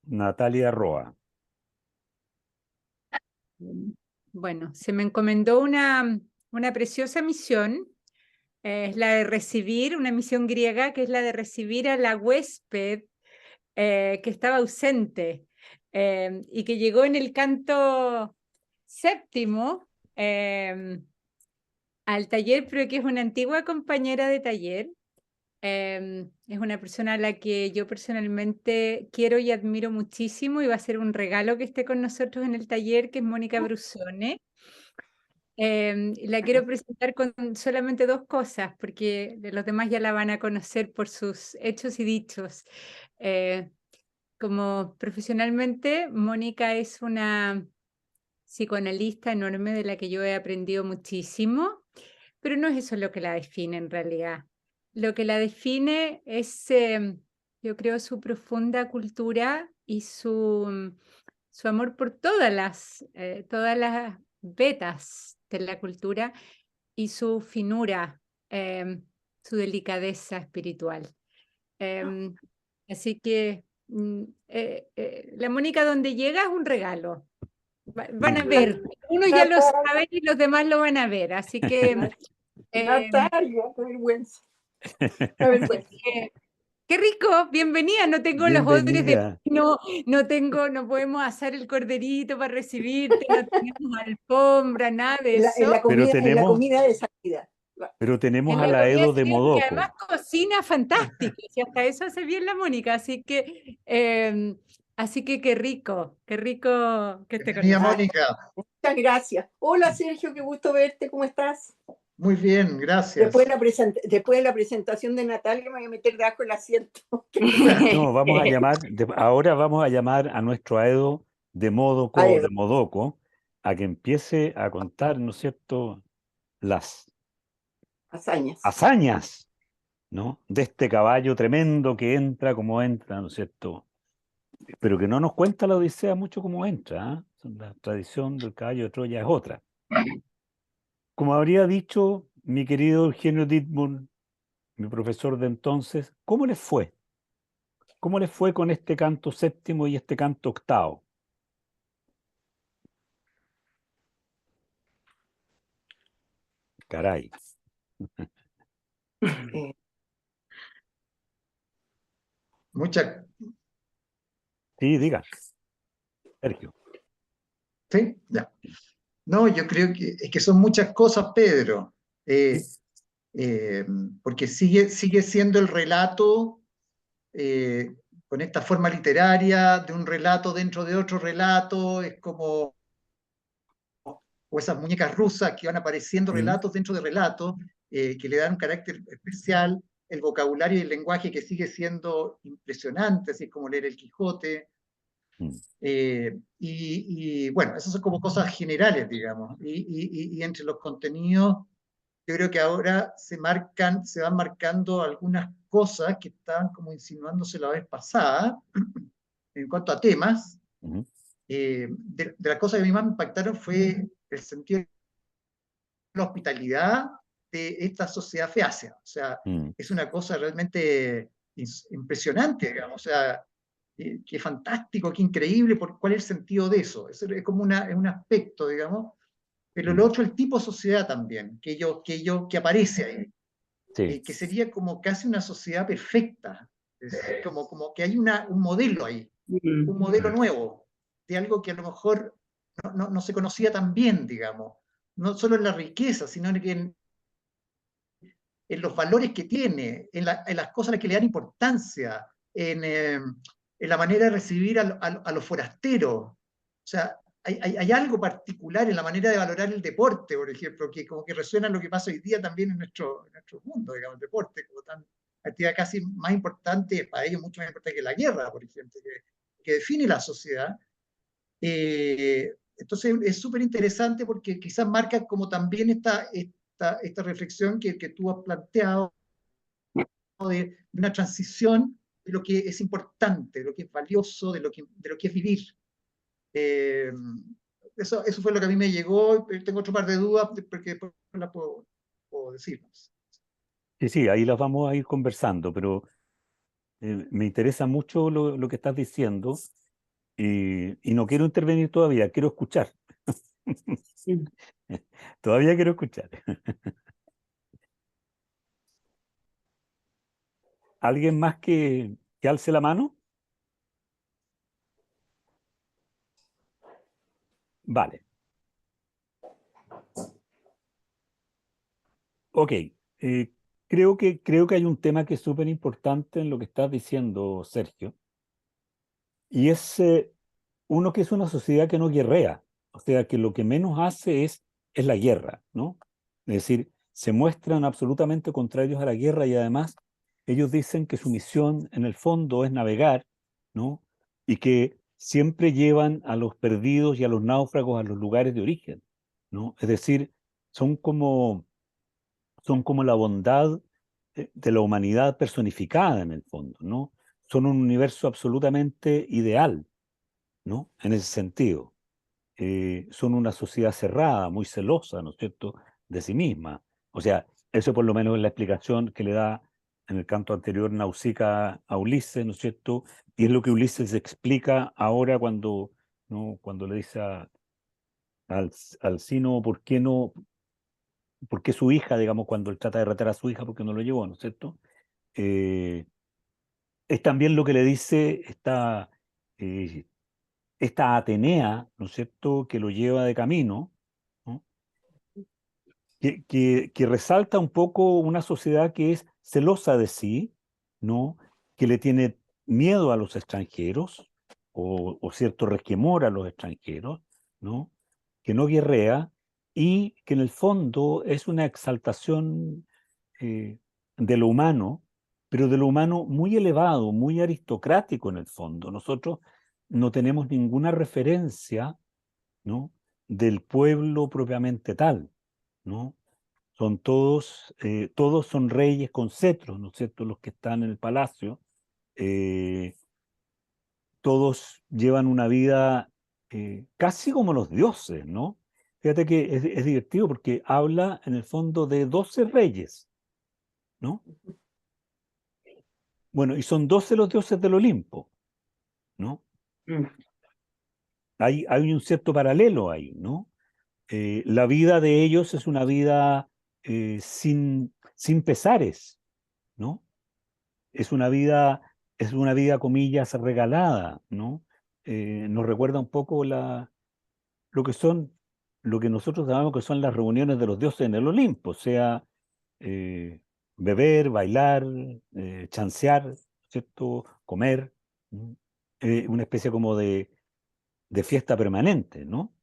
Natalia Roa. Bueno, se me encomendó una preciosa misión, es la de recibir, una misión griega, que es la de recibir a la huésped que estaba ausente y que llegó en el canto séptimo al taller, pero que es una antigua compañera de taller. Es una persona a la que yo personalmente quiero y admiro muchísimo y va a ser un regalo que esté con nosotros en el taller, que es Mónica Brusone. La quiero presentar con solamente dos cosas, porque de los demás ya la van a conocer por sus hechos y dichos. Como profesionalmente, Mónica es una psicoanalista enorme de la que yo he aprendido muchísimo, pero no es eso lo que la define en realidad. Lo que la define es, yo creo, su profunda cultura y su amor por todas las vetas de la cultura y su finura, su delicadeza espiritual. Em, Así que la Mónica donde llega es un regalo. Van a ver, uno ya lo Natalia, sabe y los demás lo van a ver, así que Natalia, qué vergüenza, qué así vergüenza. que qué rico, bienvenida, no tengo los odres de Bienvenida. pino, no podemos asar el corderito para recibirte, no tenemos alfombra, nada de En eso. Pero en la tenemos, comida de salida. pero tenemos En a la la comida Edo de sí, que además Modoco. cocina fantástico, y hasta eso hace bien la Mónica, así que qué rico que esté con Bienvenida, nosotros. Mónica. Muchas gracias. Hola Sergio, qué gusto verte, ¿cómo estás? Muy bien, gracias. Después de la presentación de Natalia me voy a meter debajo del asiento. No, vamos a llamar, ahora vamos a llamar a nuestro Aedo de Modoco o Aedo, de Modoco a que empiece a contar, ¿no es cierto?, las hazañas. hazañas, ¿no?, de este caballo tremendo que entra como entra, ¿no es cierto? Pero que no nos cuenta la Odisea mucho cómo entra, ¿ah? La tradición del caballo de Troya es otra. Como habría dicho mi querido Eugenio Dittborn, mi profesor de entonces, ¿cómo les fue? ¿Cómo les fue con este canto séptimo y este canto octavo? Caray. Eh, Muchas, Sí, diga, Sergio. sí, ya. No, yo creo que es que son muchas cosas, Pedro. Eh, eh, Porque sigue siendo el relato con esta forma literaria de un relato dentro de otro relato. Es como o esas muñecas rusas que van apareciendo Mm, relatos dentro de relatos, que le dan un carácter especial, el vocabulario y el lenguaje que sigue siendo impresionante, así como leer el Quijote. mm, Bueno, esas son como cosas generales, digamos. Y entre los contenidos, yo creo que ahora se van marcando algunas cosas que estaban como insinuándose la vez pasada en cuanto a temas. mm, De las cosas que a mí más me impactaron fue el sentido de la hospitalidad de esta sociedad feácea. O sea, mm. es una cosa realmente impresionante, digamos. O sea, qué fantástico, qué increíble, ¿cuál es el sentido de eso? Es como es un aspecto, digamos. Pero lo Mm. otro, el tipo de sociedad también, que aparece ahí, Sí. que sería como casi una sociedad perfecta. Es decir, como que hay un modelo ahí, un modelo nuevo, de algo que a lo mejor no se conocía tan bien, digamos. No solo en la riqueza, sino que en los valores que tiene, en las cosas a las que le dan importancia, en la manera de recibir a los forasteros. O sea, hay algo particular en la manera de valorar el deporte, por ejemplo, que como que resuena en lo que pasa hoy día también en nuestro mundo, digamos, el deporte, como tan actividad casi más importante, para ellos mucho más importante que la guerra, por ejemplo, que define la sociedad. Entonces es súper interesante porque quizás marca como también esta reflexión que tú has planteado de una transición de lo que es importante, de lo que es valioso, de lo que es vivir. Eh, Eso fue lo que a mí me llegó. Tengo otro par de dudas porque después las puedo decir. Sí, sí, ahí las vamos a ir conversando, pero me interesa mucho lo que estás diciendo Y no quiero intervenir todavía, quiero escuchar. Todavía quiero escuchar. ¿Alguien más que alce la mano? Vale. Ok. Creo que hay un tema que es súper importante en lo que estás diciendo, Sergio, y es uno que es una sociedad que no guerrea, o sea, que lo que menos hace es la guerra, ¿no? Es decir, se muestran absolutamente contrarios a la guerra y además ellos dicen que su misión en el fondo es navegar, ¿no? Y que siempre llevan a los perdidos y a los náufragos a los lugares de origen, ¿no? Es decir, son como, son como la bondad de la humanidad personificada en el fondo, ¿no? Son un universo absolutamente ideal, ¿no? En ese sentido. Son una sociedad cerrada, muy celosa, ¿no es cierto?, de sí misma. O sea, eso por lo menos es la explicación que le da en el canto anterior Nausicaa a Ulises, ¿no es cierto? Y es lo que Ulises explica ahora cuando, ¿no?, cuando le dice al Sino por qué no, por qué su hija, digamos, cuando él trata de retar a su hija, porque no lo llevó, ¿no es cierto? Eh, es también lo que le dice eh, esta Atenea, ¿no es cierto?, que lo lleva de camino, ¿no?, que resalta un poco una sociedad que es celosa de sí, ¿no?, que le tiene miedo a los extranjeros o cierto resquemor a los extranjeros, ¿no?, que no guerrea y que en el fondo es una exaltación eh, de lo humano, pero de lo humano muy elevado, muy aristocrático en el fondo. Nosotros no tenemos ninguna referencia, ¿no?, del pueblo propiamente tal, ¿no? Son todos son reyes con cetros, ¿no es cierto?, los que están en el palacio. eh, Todos llevan una vida casi como los dioses, ¿no? Fíjate que es divertido porque habla en el fondo de 12 reyes, ¿no? Bueno, y son 12 los dioses del Olimpo, ¿no? Mm. Hay un cierto paralelo ahí, ¿no? La vida de ellos es una vida sin pesares, ¿no? Es una vida, comillas, regalada, ¿no? Nos recuerda un poco lo que son, lo que nosotros llamamos que son las reuniones de los dioses en el Olimpo, o sea, eh, beber, bailar, chancear, ¿cierto? Comer, ¿no? Una especie como de fiesta permanente, ¿no?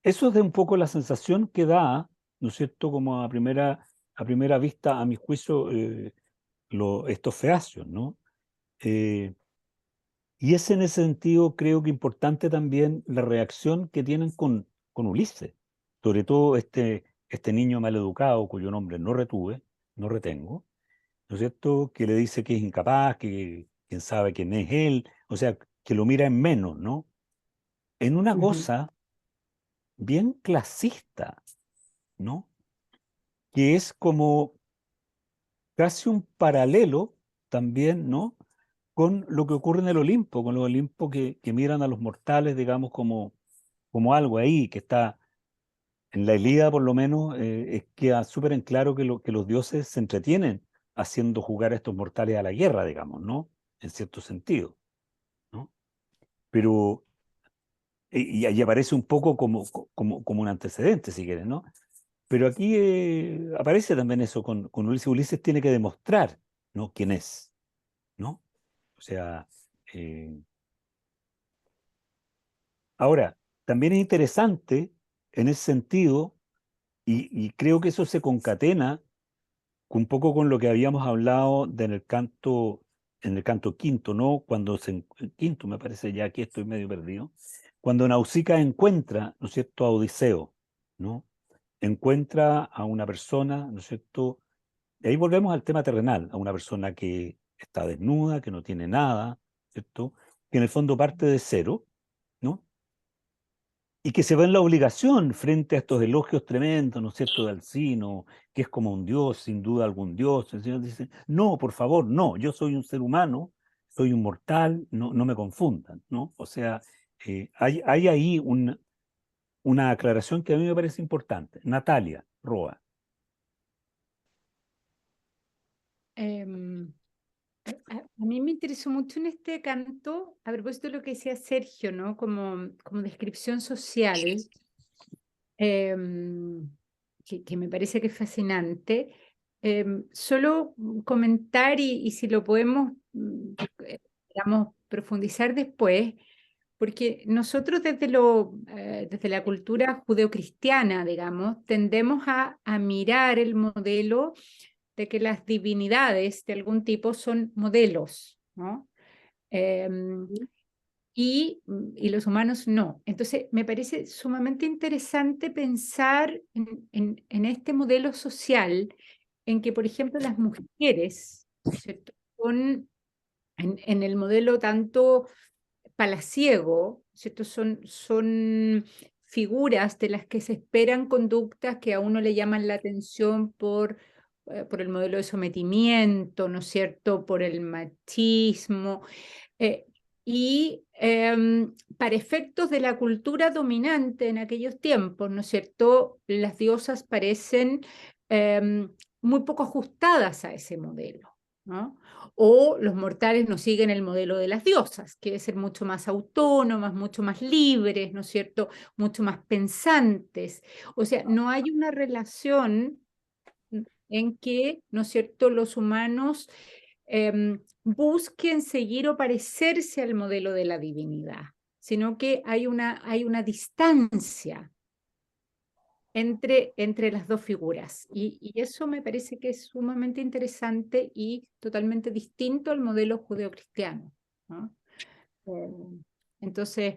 Eso es de un poco la sensación que da, ¿no es cierto?, como a primera vista, a mi juicio, estos feacios, ¿no? Eh, y es en ese sentido, creo que importante también la reacción que tienen con Ulises, sobre todo este niño maleducado cuyo nombre no retuve, no retengo, ¿no es cierto?, que le dice que es incapaz, que quién sabe quién es él, o sea, que lo mira en menos, ¿no? En una Ujú. cosa bien clasista, ¿no? Que es como casi un paralelo también, ¿no?, con lo que ocurre en el Olimpo, con los Olimpos que miran a los mortales, digamos, como algo ahí, que está en la Ilíada, por lo menos, queda súper en claro que los dioses se entretienen haciendo jugar a estos mortales a la guerra, digamos, ¿no? En cierto sentido, ¿no? Pero, y ahí aparece un poco como un antecedente, si quieres, ¿no? Pero aquí aparece también eso con Ulises. Ulises tiene que demostrar, ¿no?, quién es, ¿no? O sea, eh, ahora, también es interesante en ese sentido, y creo que eso se concatena un poco con lo que habíamos hablado en el canto quinto, ¿no? Quinto me parece, ya aquí estoy medio perdido, cuando Nausicaa encuentra, ¿no es cierto?, a Odiseo, ¿no? Encuentra a una persona, ¿no es cierto? Y ahí volvemos al tema terrenal, a una persona que está desnuda, que no tiene nada, ¿cierto? Que en el fondo parte de cero, ¿no? Y que se ve en la obligación frente a estos elogios tremendos, ¿no es cierto?, de Alcino, que es como un dios, sin duda algún dios. El Señor dice, no, por favor, no, yo soy un ser humano, soy un mortal, no me confundan, ¿no? O sea, hay ahí una aclaración que a mí me parece importante. Natalia Roa. Em, a mí me interesó mucho en este canto, a propósito de lo que decía Sergio, ¿no? Como descripción social, que me parece que es fascinante. Solo comentar y si lo podemos, digamos, profundizar después, porque nosotros desde la cultura judeocristiana, digamos, tendemos a mirar el modelo de que las divinidades de algún tipo son modelos, ¿no? Em, y los humanos no. Entonces, me parece sumamente interesante pensar en este modelo social en que, por ejemplo, las mujeres, ¿no es cierto?, son en el modelo tanto palaciego, ¿cierto? Son figuras de las que se esperan conductas que a uno le llaman la atención por el modelo de sometimiento, ¿no es cierto? Por el machismo. eh, para efectos de la cultura dominante en aquellos tiempos, ¿no es cierto? Las diosas parecen em, muy poco ajustadas a ese modelo, ¿no? O los mortales no siguen el modelo de las diosas, que es ser mucho más autónomas, mucho más libres, ¿no es cierto? Mucho más pensantes. O sea, no hay una relación en que, ¿no es cierto?, los humanos busquen seguir o parecerse al modelo de la divinidad, sino que hay una distancia entre las dos figuras. Y eso me parece que es sumamente interesante y totalmente distinto al modelo judeocristiano, ¿no? Entonces,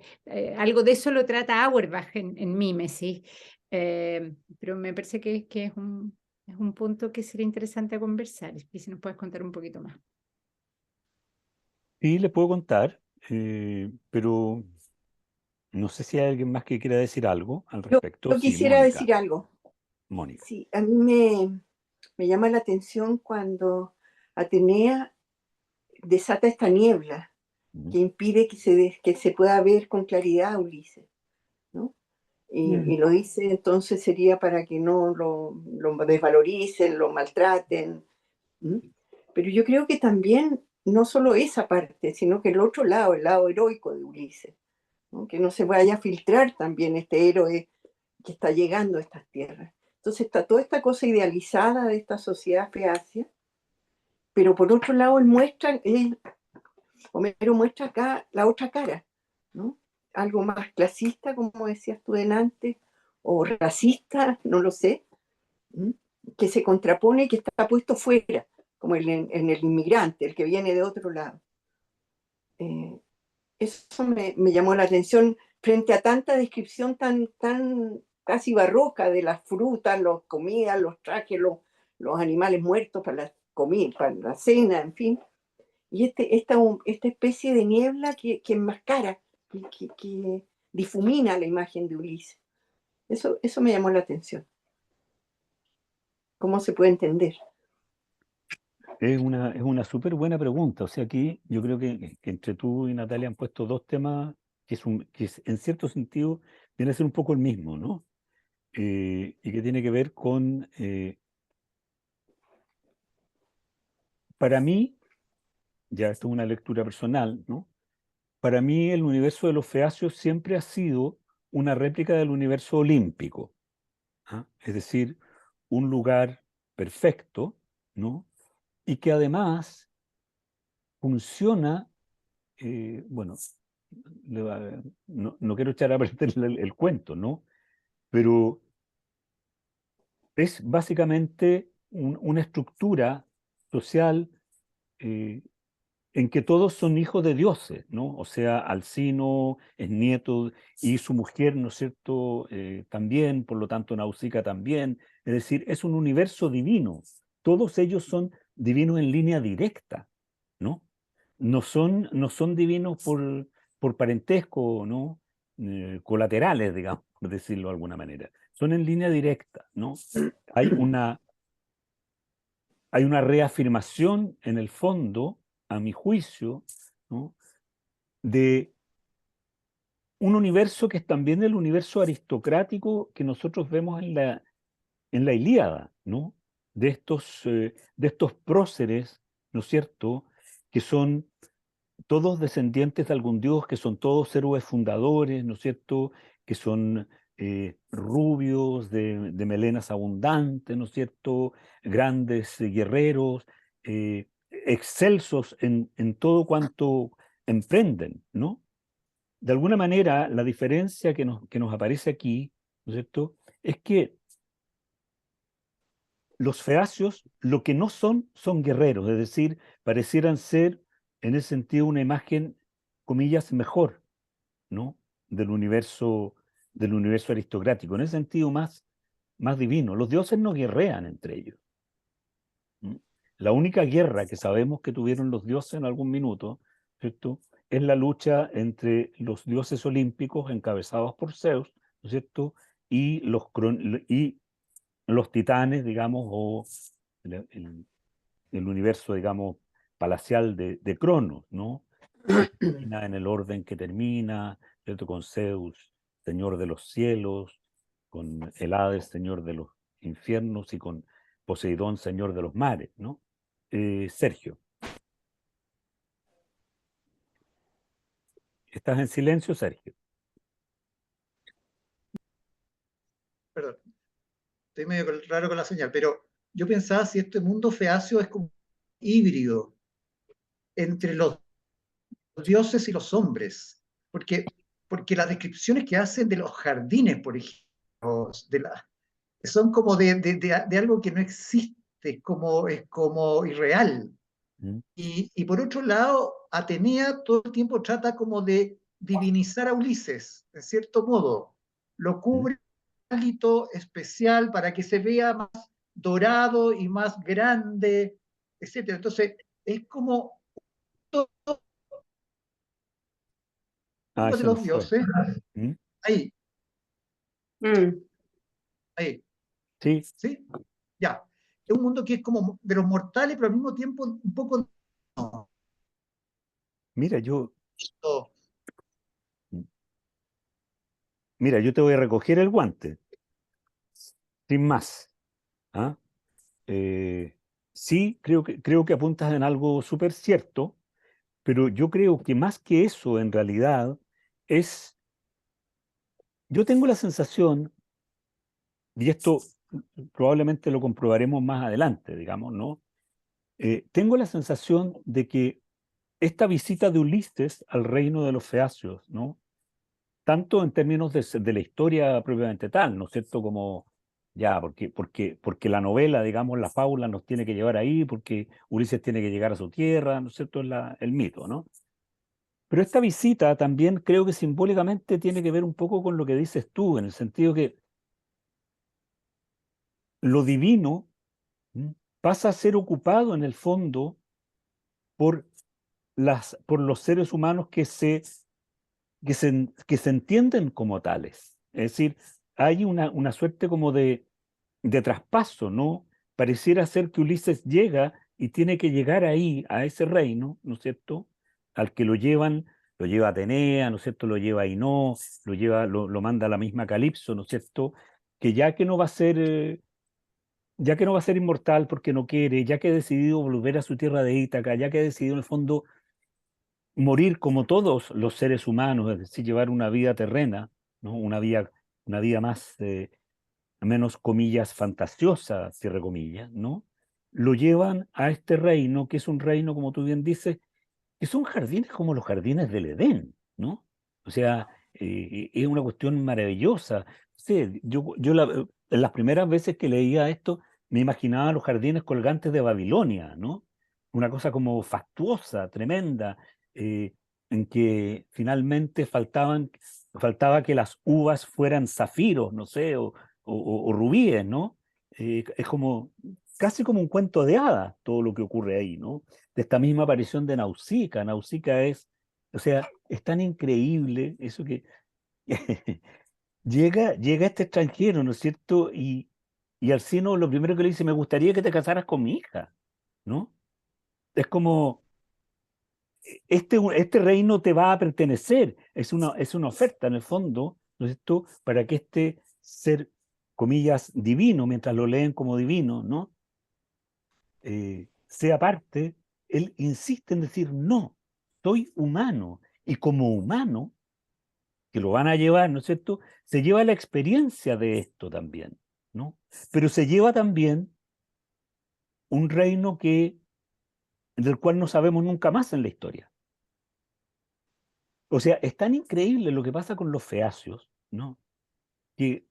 algo de eso lo trata Auerbach en Mímesis, pero me parece que es un punto que sería interesante a conversar, y si nos puedes contar un poquito más. Sí, le puedo contar, pero no sé si hay alguien más que quiera decir algo al Yo, respecto. yo Sí, quisiera Mónica. decir algo. Mónica. Sí, a mí me llama la atención cuando Atenea desata esta niebla Mm. que impide que se pueda ver con claridad a Ulises, ¿no? Y lo dice, entonces sería para que no lo desvaloricen, lo maltraten. ¿Mm? Pero yo creo que también no solo esa parte, sino que el otro lado, el lado heroico de Ulises, ¿no? Que no se vaya a filtrar también este héroe que está llegando a estas tierras. Entonces está toda esta cosa idealizada de esta sociedad feacia, pero por otro lado Homero muestra acá la otra cara, ¿no? Algo más clasista, como decías tú delante, o racista, no lo sé, ¿m? Que se contrapone, que está puesto fuera, como en el inmigrante, el que viene de otro lado. Eh, Eso me llamó la atención frente a tanta descripción tan casi barroca de las frutas, las comidas, los trajes, los animales muertos para la comida, para la cena, en fin. Y esta especie de niebla que enmascara, que difumina la imagen de Ulises. Eso me llamó la atención. ¿Cómo se puede entender? Es una súper buena pregunta. O sea, aquí yo creo que entre tú y Natalia han puesto dos temas que en cierto sentido viene a ser un poco el mismo, ¿no? Y que tiene que ver con, para mí, ya esto es una lectura personal, ¿no? Para mí el universo de los feacios siempre ha sido una réplica del universo olímpico, ¿ah? Es decir, un lugar perfecto, ¿no? Y que además funciona, bueno, no quiero echar a perder el cuento, ¿no? Pero es básicamente una estructura social eh, en que todos son hijos de dioses, ¿no? O sea, Alcino es nieto y su mujer, ¿no es cierto?, también, por lo tanto, Nausicaa también. Es decir, es un universo divino. Todos ellos son divinos en línea directa, ¿no? No son divinos por parentesco, ¿no? Colaterales, digamos, por decirlo de alguna manera. Son en línea directa, ¿no? Hay una, hay una reafirmación en el fondo, a mi juicio, ¿no? De un universo que es también el universo aristocrático que nosotros vemos en la Ilíada, ¿no? De estos próceres, ¿no es cierto?, que son todos descendientes de algún dios, que son todos héroes fundadores, ¿no es cierto?, que son rubios, de melenas abundantes, ¿no es cierto?, grandes guerreros, excelsos en todo cuanto emprenden, ¿no? De alguna manera, la diferencia que nos aparece aquí, ¿no es cierto?, es que los feacios lo que no son, son guerreros, es decir, parecieran ser en ese sentido una imagen, comillas, mejor, ¿no? Del universo aristocrático, en ese sentido más divino. Los dioses no guerrean entre ellos. ¿Mm? La única guerra que sabemos que tuvieron los dioses en algún minuto, ¿cierto?, es la lucha entre los dioses olímpicos encabezados por Zeus, ¿no es cierto?, y y los titanes, digamos, o el, el- el universo, digamos, palacial de Cronos, ¿no? Que termina en el orden que termina, ¿cierto? Con Zeus, señor de los cielos, con el Hades, señor de los infiernos, y con Poseidón, señor de los mares, ¿no? Sergio, ¿estás en silencio, Sergio? Perdón, estoy medio raro con la señal, pero yo pensaba si este mundo feacio es como híbrido entre los dioses y los hombres, porque, porque las descripciones que hacen de los jardines, por ejemplo, son como de algo que no existe, es como irreal. ¿Mm? Y por otro lado, Atenea todo el tiempo trata como de divinizar a Ulises, en cierto modo. Lo ¿Mm? cubre un hálito especial para que se vea más dorado y más grande, etc. Entonces, es como todo Ah, de se nos los fue. dioses. ¿Mm? Ahí, Mm. ahí, Sí, ¿sí? Ya. Es un mundo que es como de los mortales, pero al mismo tiempo un poco... No, mira, yo, no. mira, yo te voy a recoger el guante, sin más. ¿Ah? Eh, sí, creo que apuntas en algo súper cierto, pero yo creo que más que eso, en realidad, es, yo tengo la sensación, y esto probablemente lo comprobaremos más adelante, digamos, ¿no? Tengo la sensación de que esta visita de Ulises al reino de los feacios, ¿no? Tanto en términos de la historia propiamente tal, ¿no es cierto? Como ya, porque la novela, digamos, la fábula nos tiene que llevar ahí, porque Ulises tiene que llegar a su tierra, ¿no es cierto? Es el mito, ¿no? Pero esta visita también creo que simbólicamente tiene que ver un poco con lo que dices tú, en el sentido que lo divino, ¿m?, pasa a ser ocupado en el fondo por, por los seres humanos que se entienden como tales. Es decir, hay una suerte como de traspaso, ¿no? Pareciera ser que Ulises llega y tiene que llegar ahí, a ese reino, ¿no es cierto? Al que lo lleva Atenea, ¿no es cierto? Lo lleva Ainó, lo manda a la misma Calipso, ¿no es cierto? Que ya que no va a ser inmortal porque no quiere, ya que ha decidido volver a su tierra de Ítaca, ya que ha decidido en el fondo morir como todos los seres humanos, es decir, llevar una vida terrena, ¿no? Una vida más, menos comillas, fantasiosa, cierre comillas, ¿no? Lo llevan a este reino, que es un reino, como tú bien dices, que son jardines como los jardines del Edén, ¿no? O sea, es una cuestión maravillosa. Sí, en las primeras veces que leía esto, me imaginaba los jardines colgantes de Babilonia, ¿no? Una cosa como fastuosa, tremenda, eh, en que finalmente faltaba que las uvas fueran zafiros, no sé, o rubíes, ¿no? Es como, casi como un cuento de hadas todo lo que ocurre ahí, ¿no? De esta misma aparición de Nausicaa. Nausicaa es, o sea, es tan increíble eso que llega este extranjero, ¿no es cierto? Y Alcino lo primero que le dice, me gustaría que te casaras con mi hija, ¿no? Es como, este reino te va a pertenecer, es una oferta en el fondo, ¿no es cierto?, para que este ser, comillas, divino, mientras lo leen como divino, ¿no?, sea parte. Él insiste en decir, no, soy humano, y como humano, que lo van a llevar, ¿no es cierto?, se lleva la experiencia de esto también, ¿no? Pero se lleva también un reino del cual no sabemos nunca más en la historia. O sea, es tan increíble lo que pasa con los feacios, ¿no?, que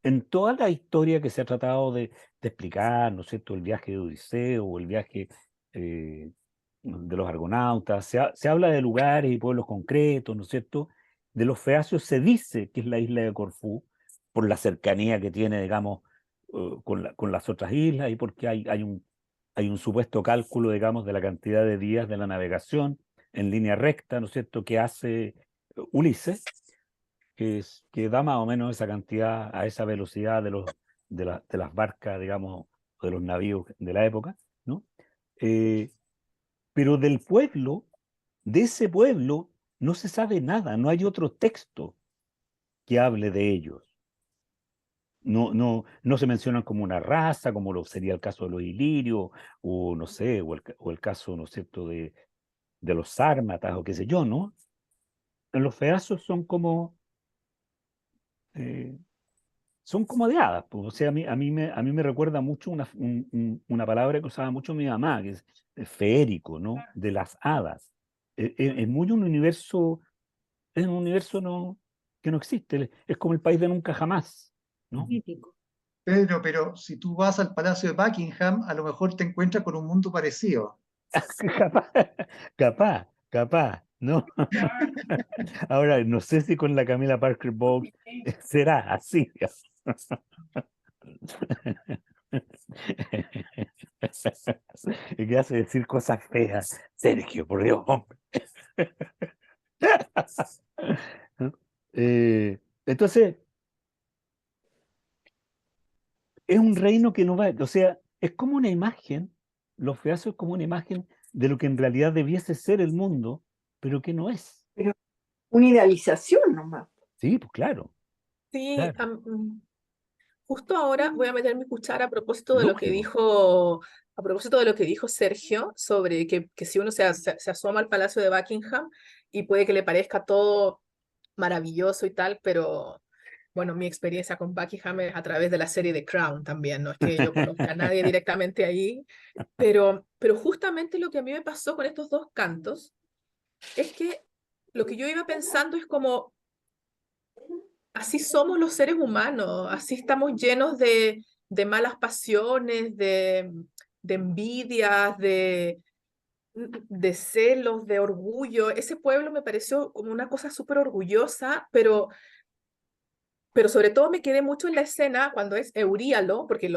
en toda la historia que se ha tratado de explicar, ¿no es cierto?, el viaje de Odiseo o el viaje eh, de los argonautas, se habla de lugares y pueblos concretos, ¿no es cierto? De los feacios se dice que es la isla de Corfú, por la cercanía que tiene, digamos, con las otras islas, y porque hay un supuesto cálculo, digamos, de la cantidad de días de la navegación en línea recta, ¿no es cierto?, que hace Ulises, que da más o menos esa cantidad a esa velocidad de las barcas, digamos, o de los navíos de la época, ¿no? Eh, pero de ese pueblo, no se sabe nada, no hay otro texto que hable de ellos. No se mencionan como una raza, como sería el caso de los ilirios, o no sé, o el caso, ¿no es cierto?, de los sármatas, o qué sé yo, ¿no? Los feazos eh, son como de hadas, pues. O sea, a mí me recuerda mucho una palabra que usaba mucho mi mamá, que es feérico, ¿no?, de las hadas. Es muy es un universo que no existe, es como el país de nunca jamás, ¿no? Mítico. Pedro, pero si tú vas al Palacio de Buckingham, a lo mejor te encuentras con un mundo parecido. Capaz, capaz, ¿no? Ahora, no sé si con la Camila Parker Bowles será así. Y que hace decir cosas feas. Sergio, por Dios, hombre. ¿No? Entonces, es un reino que no va, o sea, es como una imagen, los feazos es como una imagen de lo que en realidad debiese ser el mundo, pero que no es. Pero una idealización nomás. Sí, pues claro, Sí, claro, justo ahora voy a meter mi cuchara a propósito de lo que lógico. dijo, a propósito de lo que dijo Sergio sobre que si uno se asoma al Palacio de Buckingham y puede que le parezca todo maravilloso y tal, pero bueno, mi experiencia con Buckingham es a través de la serie The Crown también, no es que yo conozca a nadie directamente ahí, pero justamente lo que a mí me pasó con estos dos cantos es que lo que yo iba pensando es como así somos los seres humanos, así estamos llenos de malas pasiones, de envidias, de celos, de orgullo. Ese pueblo me pareció como una cosa súper orgullosa, pero sobre todo me quedé mucho en la escena cuando es Euríalo, porque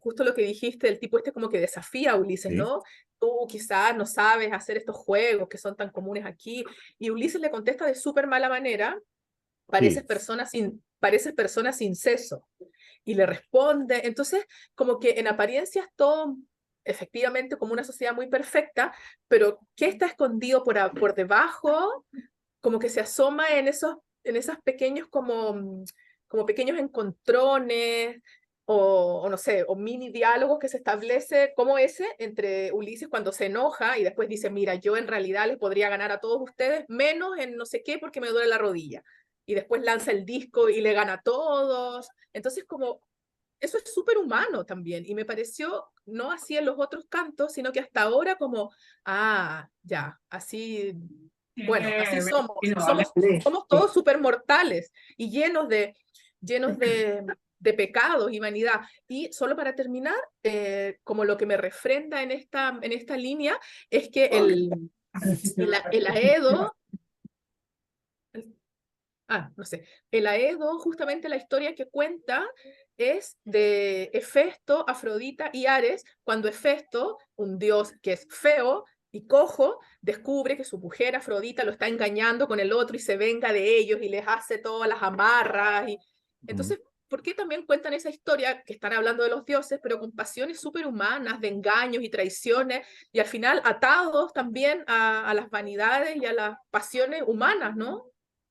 justo lo que dijiste, el tipo este como que desafía a Ulises, Sí, ¿no? Tú quizás no sabes hacer estos juegos que son tan comunes aquí. Y Ulises le contesta de súper mala manera, sí, pareces persona sin seso. Y le responde. Entonces, como que en apariencia es todo efectivamente como una sociedad muy perfecta, pero ¿qué está escondido por debajo? Como que se asoma en esos pequeños como pequeños encontrones o no sé, o mini diálogos que se establece como ese entre Ulises cuando se enoja y después dice, mira, yo en realidad les podría ganar a todos ustedes, menos en no sé qué porque me duele la rodilla. Y después lanza el disco y le gana a todos. Entonces, como eso es súper humano también. Y me pareció, no así en los otros cantos, sino que hasta ahora como, ya, así, bueno, así somos. Somos todos súper mortales y llenos de pecados y vanidad. Y solo para terminar, como lo que me refrenda en esta línea es que el Aedo, no sé, el Aedo, justamente la historia que cuenta es de Hefesto, Afrodita y Ares, cuando Hefesto, un dios que es feo y cojo, descubre que su mujer Afrodita lo está engañando con el otro y se venga de ellos y les hace todas las amarras. mm, Entonces, ¿por qué también cuentan esa historia que están hablando de los dioses, pero con pasiones súper humanas, de engaños y traiciones, y al final atados también a las vanidades y a las pasiones humanas, ¿no?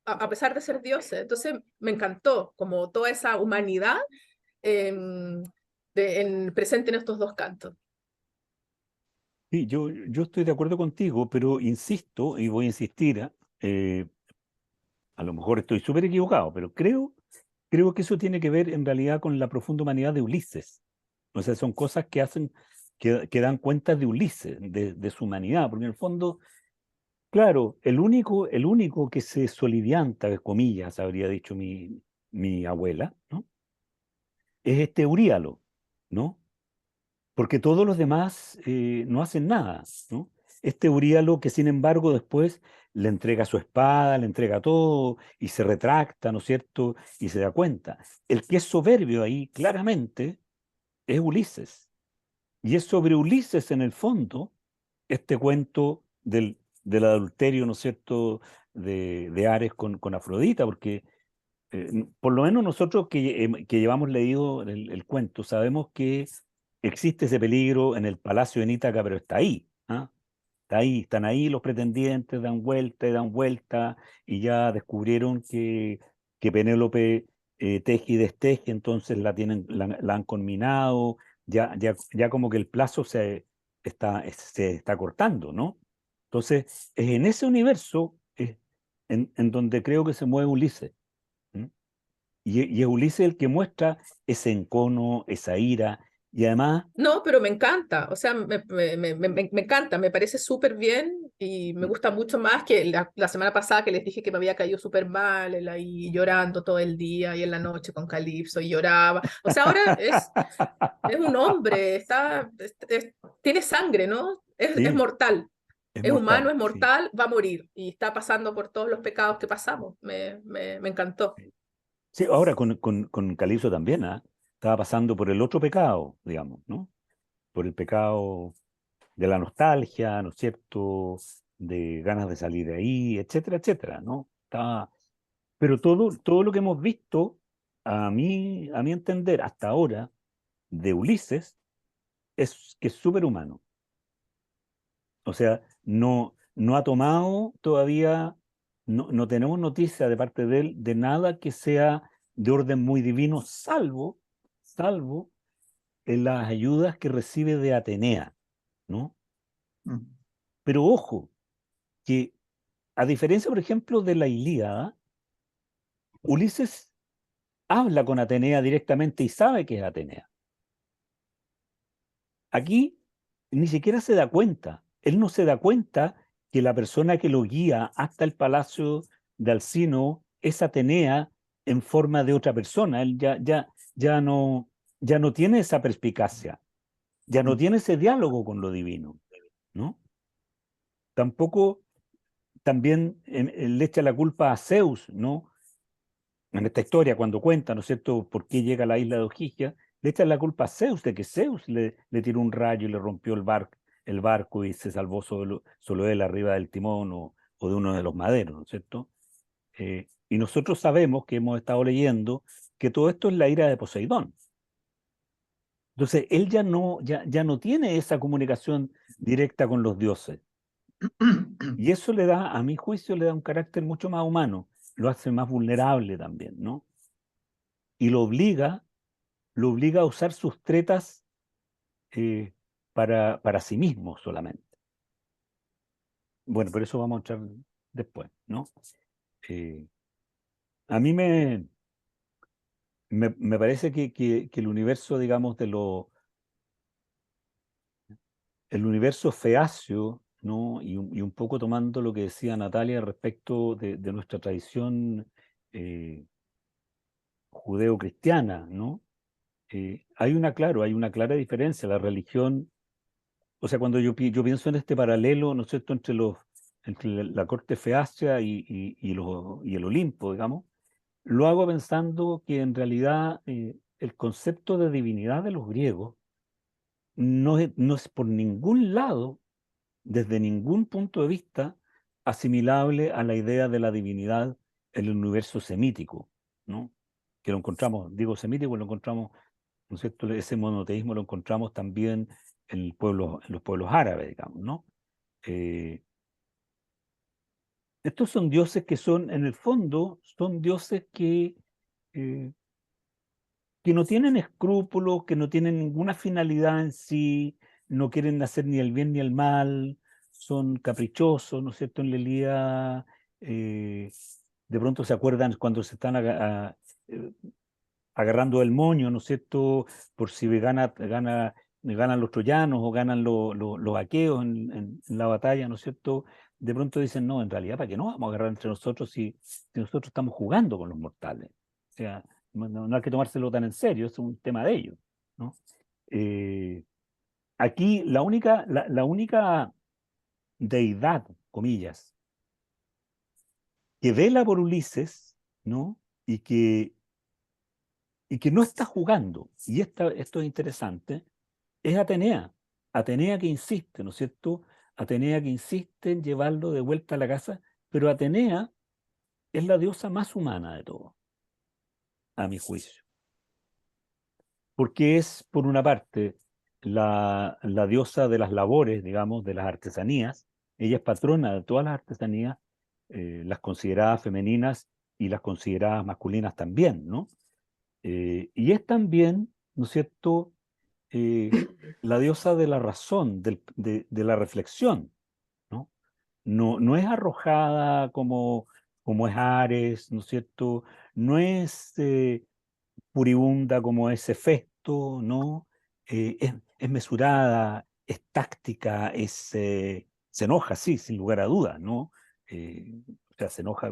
A pesar de ser dioses. Entonces me encantó como toda esa humanidad presente en estos dos cantos. Sí, yo estoy de acuerdo contigo, pero insisto, y voy a insistir, a lo mejor estoy súper equivocado, pero creo que eso tiene que ver en realidad con la profunda humanidad de Ulises. O sea, son cosas que hacen, que dan cuenta de Ulises, de su humanidad, porque en el fondo, claro, el único que se solivianta, de comillas, habría dicho mi abuela, ¿no? Es este Euríalo, ¿no? Porque todos los demás no hacen nada, ¿no? Este Euríalo que sin embargo después le entrega su espada, le entrega todo y se retracta, ¿no es cierto? Y se da cuenta. El que es soberbio ahí claramente es Ulises. Y es sobre Ulises en el fondo este cuento del adulterio, ¿no es cierto?, de Ares con Afrodita, porque por lo menos nosotros que llevamos leído el cuento, sabemos que existe ese peligro en el palacio de Ítaca, pero está ahí, ¿ah? Está ahí, están ahí los pretendientes, dan vuelta y dan vuelta, y ya descubrieron que Penélope teje y desteje, entonces la han conminado, ya como que el plazo se está cortando, ¿no? Entonces, es en ese universo en donde creo que se mueve Ulises. ¿M? Y es Ulises el que muestra ese encono, esa ira, y además, No, pero me encanta, o sea, me encanta, me parece súper bien y me gusta mucho más que la semana pasada que les dije que me había caído súper mal, él ahí llorando todo el día y en la noche con Calipso y lloraba. O sea, ahora es un hombre, tiene sangre, ¿no? Es sí, mortal, es es humano, mortal, es sí. mortal, va a morir y está pasando por todos los pecados que pasamos. Me encantó. Sí, ahora con Calipso también, ¿ah? Estaba pasando por el otro pecado, digamos, ¿no? Por el pecado de la nostalgia, ¿no es cierto? De ganas de salir de ahí, etcétera, etcétera, ¿no? Pero todo lo que hemos visto, a mi entender, hasta ahora, de Ulises, es que es superhumano. O sea, no ha tomado todavía, no tenemos noticia de parte de él de nada que sea de orden muy divino, salvo en las ayudas que recibe de Atenea, ¿no? Mm. Pero ojo, que a diferencia, por ejemplo, de la Ilíada, Ulises habla con Atenea directamente y sabe que es Atenea. Aquí ni siquiera se da cuenta. Él no se da cuenta que la persona que lo guía hasta el palacio de Alcino es Atenea en forma de otra persona. Él ya no tiene esa perspicacia, ya no tiene ese diálogo con lo divino, ¿no? Tampoco también le echa la culpa a Zeus, ¿no? En esta historia, cuando cuenta, ¿no es cierto?, por qué llega a la isla de Ogygia, le echan la culpa a Zeus, de que Zeus le tiró un rayo y le rompió el barco y se salvó solo él arriba del timón o de uno de los maderos, ¿no es cierto? Y nosotros sabemos que hemos estado leyendo que todo esto es la ira de Poseidón. Entonces, él ya no tiene esa comunicación directa con los dioses. Y eso le da, a mi juicio, le da un carácter mucho más humano, lo hace más vulnerable también, ¿no? Y lo obliga a usar sus tretas para sí mismo solamente. Bueno, pero eso vamos a entrar después, ¿no? Eh, a mí me parece que el universo, digamos, el universo feacio, ¿no? Y un poco tomando lo que decía Natalia respecto de nuestra tradición judeo-cristiana, ¿no? Hay una clara diferencia. La religión, o sea, cuando yo pienso en este paralelo, ¿no es cierto?, entre la corte feacia y el Olimpo, digamos, lo hago pensando que en realidad el concepto de divinidad de los griegos no es por ningún lado, desde ningún punto de vista, asimilable a la idea de la divinidad en el universo semítico, ¿no? que lo encontramos, digo semítico, lo encontramos, ¿no es cierto? Ese monoteísmo lo encontramos también en en los pueblos árabes, digamos, ¿no? Estos son dioses que son, en el fondo, son dioses eh, que no tienen escrúpulos, que no tienen ninguna finalidad en sí, no quieren hacer ni el bien ni el mal, son caprichosos, ¿no es cierto? En la Ilíada, de pronto se acuerdan cuando se están eh, agarrando el moño, ¿no es cierto? Por si ganan los troyanos o ganan los aqueos en la batalla, ¿no es cierto? De pronto dicen, no, en realidad, ¿para qué no vamos a agarrar entre nosotros si nosotros estamos jugando con los mortales? O sea, no hay que tomárselo tan en serio, es un tema de ellos, ¿no? Eh, Aquí la única deidad, comillas, que vela por Ulises, ¿no? Y que no está jugando, y esto es interesante, es Atenea. Atenea que insiste, ¿no es cierto? Atenea que insiste en llevarlo de vuelta a la casa, pero Atenea es la diosa más humana de todo, a mi juicio. Porque es, por una parte, la diosa de las labores, digamos, de las artesanías. Ella es patrona de todas las artesanías, las consideradas femeninas y las consideradas masculinas también, ¿no? Y es también, ¿no es cierto?, la diosa de la razón, de la reflexión, ¿no? No es arrojada como es Ares, ¿no es cierto? No es furibunda como es Hefesto, ¿no? Es mesurada, es táctica, se enoja, sí, sin lugar a dudas, ¿no? O sea, se enoja,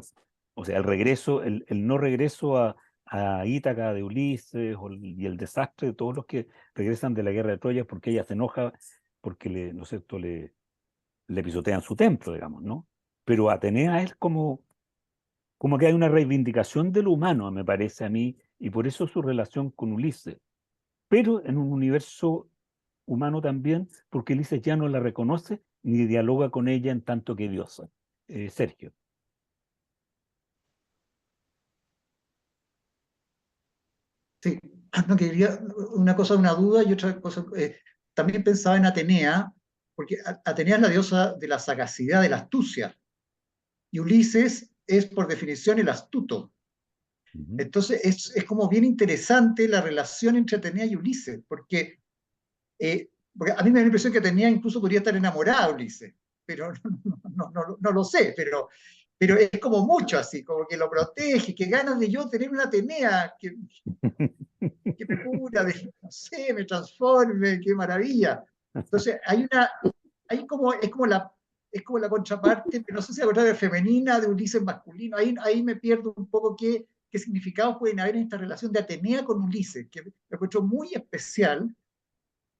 o sea, el no regreso a Ítaca de Ulises y el desastre de todos los que regresan de la guerra de Troya porque ella se enoja porque ¿no es cierto?, le pisotean su templo, digamos, ¿no? Pero Atenea es como que hay una reivindicación de lo humano, me parece a mí, y por eso su relación con Ulises, pero en un universo humano también, porque Ulises ya no la reconoce ni dialoga con ella en tanto que diosa. Sergio. Sí, no quería una duda y otra cosa. También pensaba en Atenea, porque Atenea es la diosa de la sagacidad, de la astucia, y Ulises es por definición el astuto. Ujú. Entonces es como bien interesante la relación entre Atenea y Ulises, porque a mí me da la impresión que Atenea incluso podría estar enamorada de Ulises, pero no lo sé, pero es como mucho así, como que lo protege, que ganas de yo tener una Atenea que me cura, no sé, me transforme, qué maravilla. Entonces es como la contraparte, pero no sé si la contraparte femenina de Ulises masculino. Ahí me pierdo un poco qué significados pueden haber en esta relación de Atenea con Ulises, que me encuentro muy especial.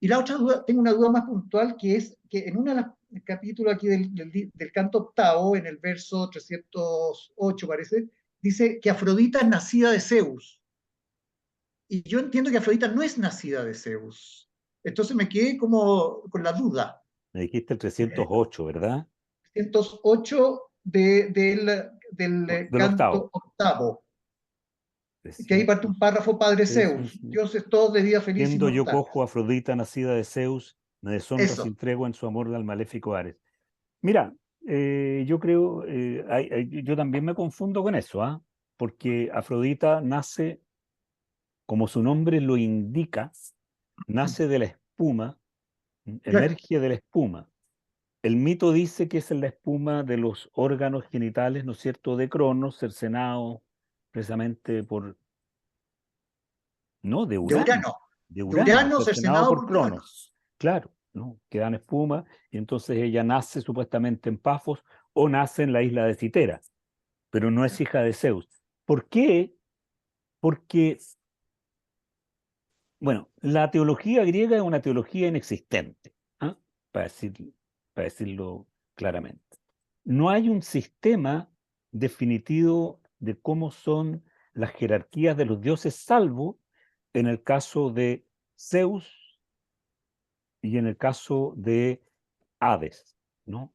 Y la otra duda, tengo una duda más puntual, que es que en uno de los capítulos aquí del canto octavo, en el verso 308 parece, dice que Afrodita es nacida de Zeus. Y yo entiendo que Afrodita no es nacida de Zeus. Entonces me quedé como con la duda. Me dijiste el 308, ¿verdad? 308 del Del canto octavo. octavo, que ahí parte 300. un párrafo Padre Sí, sí, Zeus. sí. Dioses todos de vida feliz Siendo yo inmortal. cojo, Afrodita, nacida de Zeus, me deshonra Eso. sin tregua en su amor al maléfico Ares. Mira, yo creo, yo también me confundo con eso, ¿ah? Porque Afrodita nace, como su nombre lo indica, nace de la espuma, Claro. emerge de la espuma. El mito dice que es en la espuma de los órganos genitales, ¿no es cierto?, de Cronos, cercenado precisamente no, De Urano. de De Urano, Urano cercenado cercenado por por Cronos. Cronos, claro, ¿no? Que dan espuma, y entonces ella nace supuestamente en Pafos o nace en la isla de Citera, pero no es hija de Zeus. ¿Por qué? Porque, bueno, la teología griega es una teología inexistente, ¿ah? Para para decirlo claramente. No hay un sistema definitivo de cómo son las jerarquías de los dioses, salvo en el caso de Zeus y en el caso de Hades, ¿no?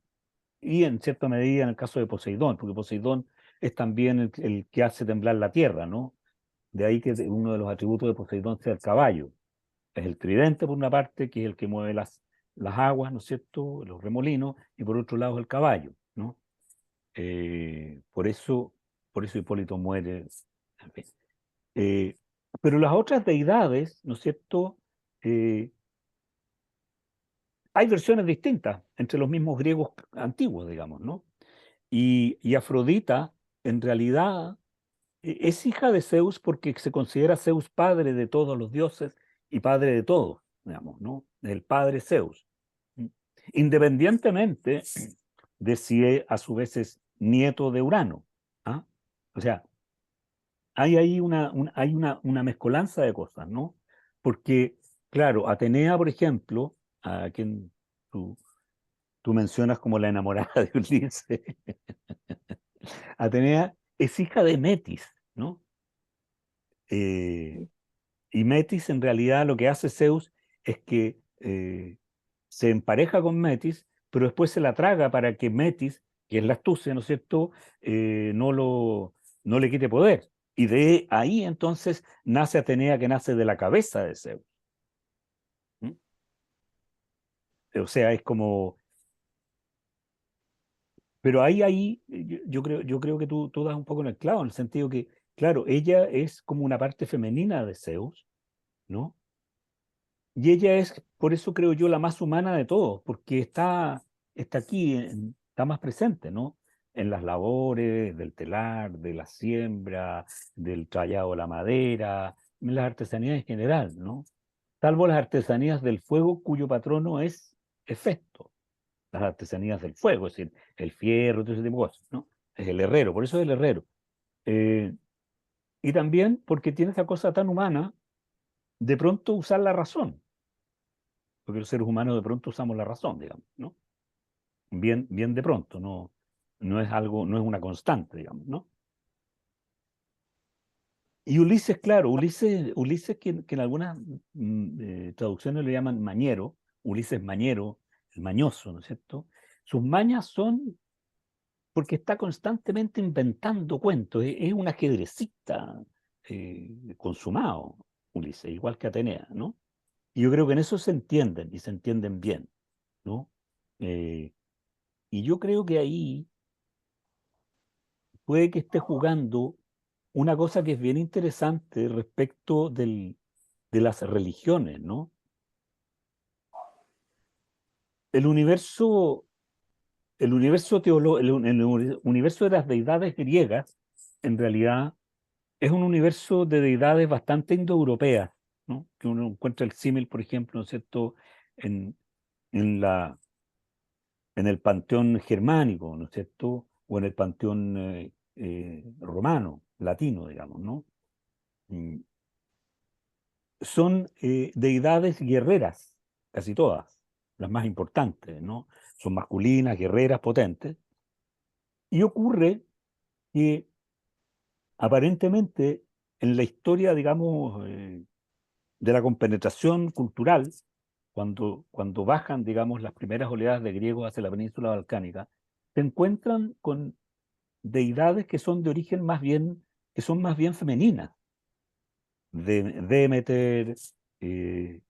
Y en cierta medida en el caso de Poseidón, porque Poseidón es también el que hace temblar la tierra, ¿no? De ahí que uno de los atributos de Poseidón sea el caballo. Es el tridente por una parte, que es el que mueve las aguas, ¿no es cierto?, los remolinos, y por otro lado el caballo, ¿no? Por eso Hipólito muere. En fin. Pero las otras deidades, ¿no es cierto?, hay versiones distintas entre los mismos griegos antiguos, digamos, ¿no? Y Afrodita, en realidad, es hija de Zeus porque se considera Zeus padre de todos los dioses y padre de todos, digamos, ¿no? El padre Zeus. Independientemente de si a su vez es nieto de Urano. ¿Ah? O sea, hay ahí una mezcolanza de cosas, ¿no? Porque, claro, Atenea, por ejemplo, a quien tú mencionas como la enamorada de Ulises, Atenea es hija de Metis, ¿no? Y Metis, en realidad, lo que hace Zeus es que se empareja con Metis, pero después se la traga para que Metis, que es la astucia, ¿no es cierto?, no le quite poder. Y de ahí entonces nace Atenea, que nace de la cabeza de Zeus. ¿Mm? O sea, es como... Pero ahí yo creo que tú das un poco en el clavo, en el sentido que, claro, ella es como una parte femenina de Zeus, ¿no? Y ella es, por eso creo yo, la más humana de todos, porque está aquí, está más presente, ¿no? En las labores del telar, de la siembra, del tallado de la madera, en las artesanías en general, ¿no? Salvo las artesanías del fuego, cuyo patrono es Hefesto, las artesanías del fuego, es decir, el fierro, todo ese tipo de cosas, ¿no? Es el herrero, por eso es el herrero. Eh, y también porque tiene esa cosa tan humana de pronto usar la razón, porque los seres humanos de pronto usamos la razón, digamos, ¿no? Bien de pronto, no es algo, no es una constante, digamos, ¿no? Y Ulises, claro, Ulises que en algunas traducciones le llaman mañero, Ulises mañero, el mañoso, ¿no es cierto? Sus mañas son porque está constantemente inventando cuentos, es un ajedrecista consumado, Ulises, igual que Atenea, ¿no? Y yo creo que en eso se entienden, y se entienden bien, ¿no? Eh, y yo creo que ahí puede que esté jugando una cosa que es bien interesante respecto de las religiones, ¿no? El universo, el universo de las deidades griegas, en realidad, es un universo de deidades bastante indoeuropeas, ¿no? Que uno encuentra el símil, por ejemplo, ¿no es cierto?, en, en la, en el panteón germánico, ¿no es cierto?, o en el panteón romano, latino, digamos, ¿no? Mm, Son deidades guerreras, casi todas, las más importantes, ¿no? Son masculinas, guerreras, potentes. Y ocurre que aparentemente en la historia, digamos, de la compenetración cultural, cuando bajan, digamos, las primeras oleadas de griegos hacia la península balcánica, se encuentran con deidades que son de origen más bien, que son más bien femeninas. Demeter, eh,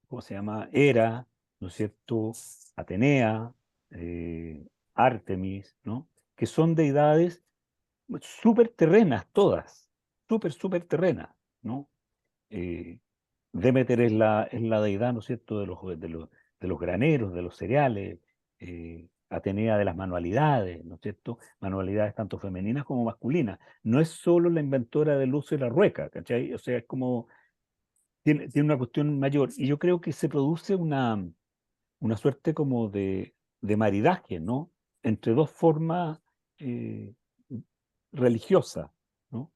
¿cómo se llama? Hera, ¿no es cierto? Atenea, Artemis, ¿no? Que son deidades súper terrenas todas, súper terrenas, ¿no? Eh, Demeter es la deidad, ¿no es cierto?, de los graneros, de los cereales, Atenea de las manualidades, ¿no es cierto? Manualidades tanto femeninas como masculinas. No es solo la inventora del uso y la rueca, ¿cachai? O sea, es como, tiene una cuestión mayor. Y yo creo que se produce una suerte como de maridaje, ¿no? Entre dos formas eh, religiosas, ¿no?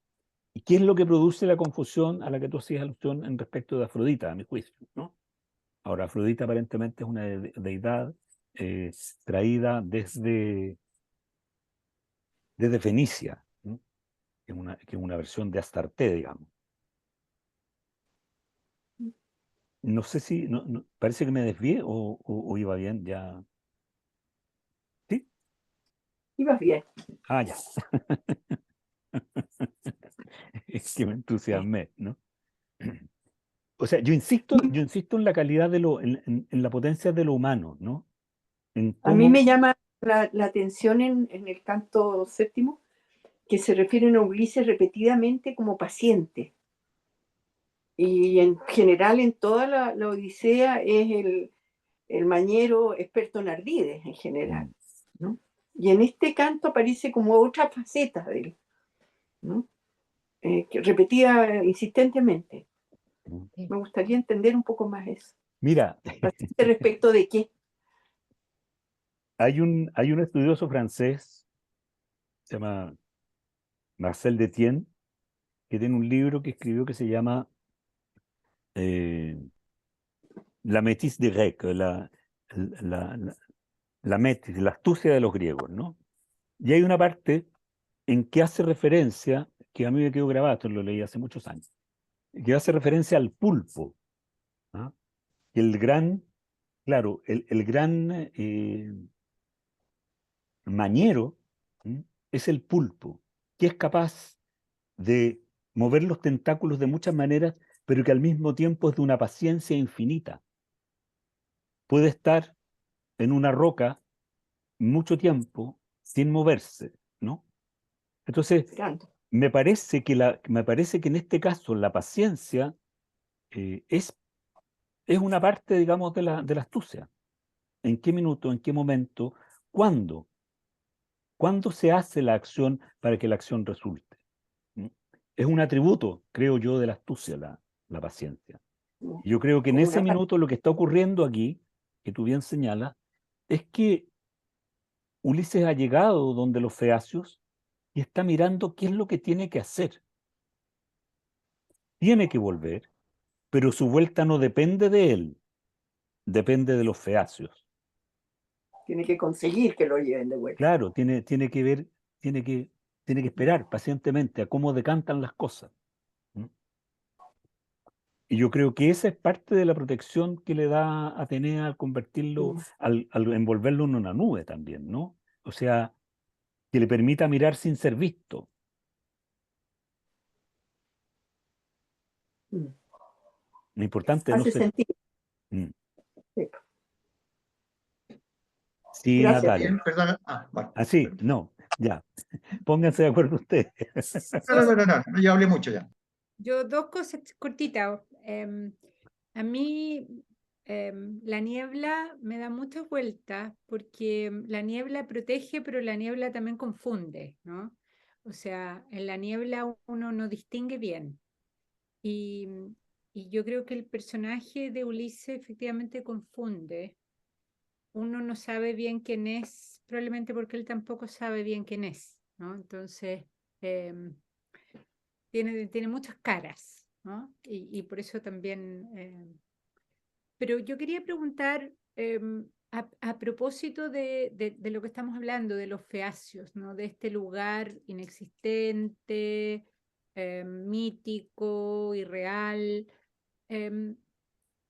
¿Y qué es lo que produce la confusión a la que tú hacías alusión en respecto de Afrodita, a mi juicio, ¿no? Ahora, Afrodita aparentemente es una deidad traída desde Fenicia, ¿no? Que es una versión de Astarte, digamos. No sé si, parece que me desvié o iba bien ya. ¿Sí? Ibas bien. Ah, ya. que me entusiasmé, ¿no? O sea, yo insisto en la calidad de en la potencia de lo humano, ¿no? En A mí cómo, me llama la atención en el canto séptimo que se refieren a Ulises repetidamente como paciente. Y en general en toda la Odisea es el mañero experto en ardides en general, ¿no? Y en este canto aparece como otra faceta de él, ¿no? Que repetida insistentemente. Me gustaría entender un poco más eso. mira, ¿Respecto de qué? hay un estudioso francés, se llama Marcel Detienne, que tiene un libro que escribió que se llama La métisse des Grecs, la, la, la métis, la astucia de los griegos, ¿no? Y hay una parte en que hace referencia, que a mí me quedó grabado, esto lo leí hace muchos años, que hace referencia al pulpo, ¿ah? Y el gran, claro, el gran mañero, ¿m? Es el pulpo, que es capaz de mover los tentáculos de muchas maneras, pero que al mismo tiempo es de una paciencia infinita. Puede estar en una roca mucho tiempo sin moverse, ¿no? Entonces, Canto. me parece que en este caso la paciencia es una parte, digamos, de la astucia. ¿En qué minuto, en qué momento, cuándo? ¿Cuándo se hace la acción para que la acción resulte? ¿Mm? Es un atributo, creo yo, de la astucia, la paciencia. Y yo creo que en Como ese una parte. minuto lo que está ocurriendo aquí, que tú bien señalas, es que Ulises ha llegado donde los feacios y está mirando qué es lo que tiene que hacer. Tiene que volver, pero su vuelta no depende de él, depende de los feacios. Tiene que conseguir que lo lleven de vuelta. Claro, tiene que ver, tiene que, tiene que esperar pacientemente a cómo decantan las cosas. ¿Mm? Y yo creo que esa es parte de la protección que le da a Atenea al convertirlo, al envolverlo en una nube también, ¿no? O sea, que le permita mirar sin ser visto. Mm. Lo importante es no Hace ser. sentido. Mm. Sí. Sí, Gracias. Natalia. Bien, perdón. Bueno. Así, no, ya. Pónganse de acuerdo ustedes. No, yo hablé mucho ya. Yo dos cosas cortitas. A mí la niebla me da muchas vueltas porque la niebla protege, pero la niebla también confunde, ¿no? O sea, en la niebla uno no distingue bien. Y, y yo creo que el personaje de Ulises efectivamente confunde. Uno no sabe bien quién es, probablemente porque él tampoco sabe bien quién es, ¿no? Entonces, tiene muchas caras, ¿no? Y por eso también... pero yo quería preguntar, a propósito de lo que estamos hablando, de los feacios, ¿no? De este lugar inexistente, mítico, irreal. em,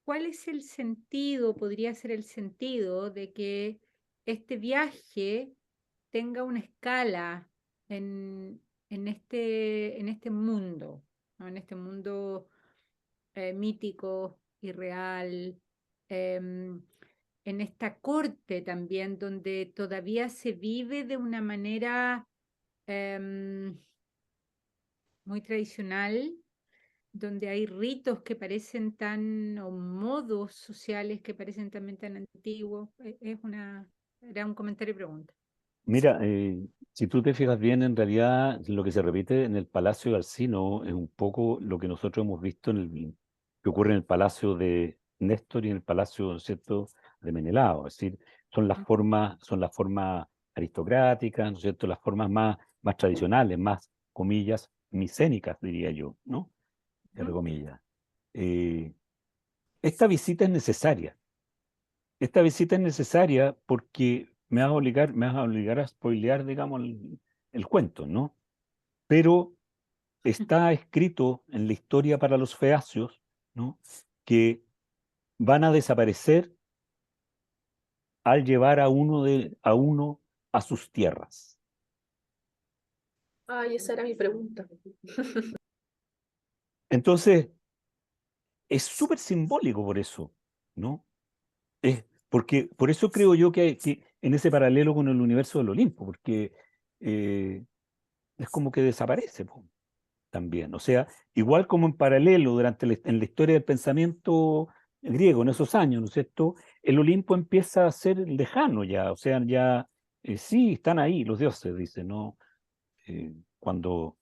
¿Cuál es el sentido, podría ser el sentido de que este viaje tenga una escala en este mundo, ¿no? En este mundo mítico, irreal, em, en esta corte también, donde todavía se vive de una manera em, muy tradicional, donde hay ritos que parecen tan, o modos sociales que parecen también tan antiguos? Era un comentario y pregunta. Mira, si tú te fijas bien, en realidad lo que se repite en el Palacio de Alcino es un poco lo que nosotros hemos visto que ocurre en el Palacio de Néstor y en el Palacio, ¿no es cierto?, de Menelao. Es decir, son las formas aristocráticas, ¿no es cierto?, las formas más tradicionales, más, comillas, micénicas, diría yo, ¿no? Entre comillas. Eh, esta visita es necesaria. Esta visita es necesaria porque me vas a obligar a spoilear, digamos, el cuento, ¿no? Pero está escrito en la historia para los feacios, ¿no?, que van a desaparecer al llevar a uno a sus tierras. Ay, esa era mi pregunta. Entonces, es súper simbólico por eso, ¿no? Porque por eso creo yo que en ese paralelo con el universo del Olimpo, porque es como que desaparece po, también. O sea, igual como en paralelo en la historia del pensamiento griego en esos años, ¿no es cierto? El Olimpo empieza a ser lejano ya, o sea, ya sí, están ahí los dioses, dice, ¿no? Cuando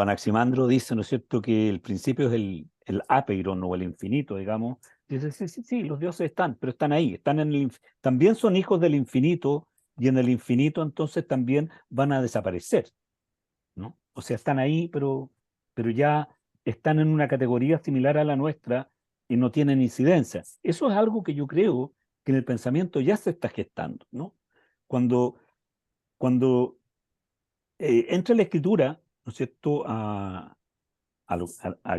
Anaximandro dice, ¿no es cierto?, que el principio es el apeiron o el infinito, digamos, dice, sí, sí, sí, los dioses están, pero están ahí, están también son hijos del infinito, y en el infinito entonces también van a desaparecer, ¿no? O sea, están ahí, pero ya están en una categoría similar a la nuestra y no tienen incidencia. Eso es algo que yo creo que en el pensamiento ya se está gestando, ¿no? Cuando, cuando entra la escritura, ¿no es cierto?, a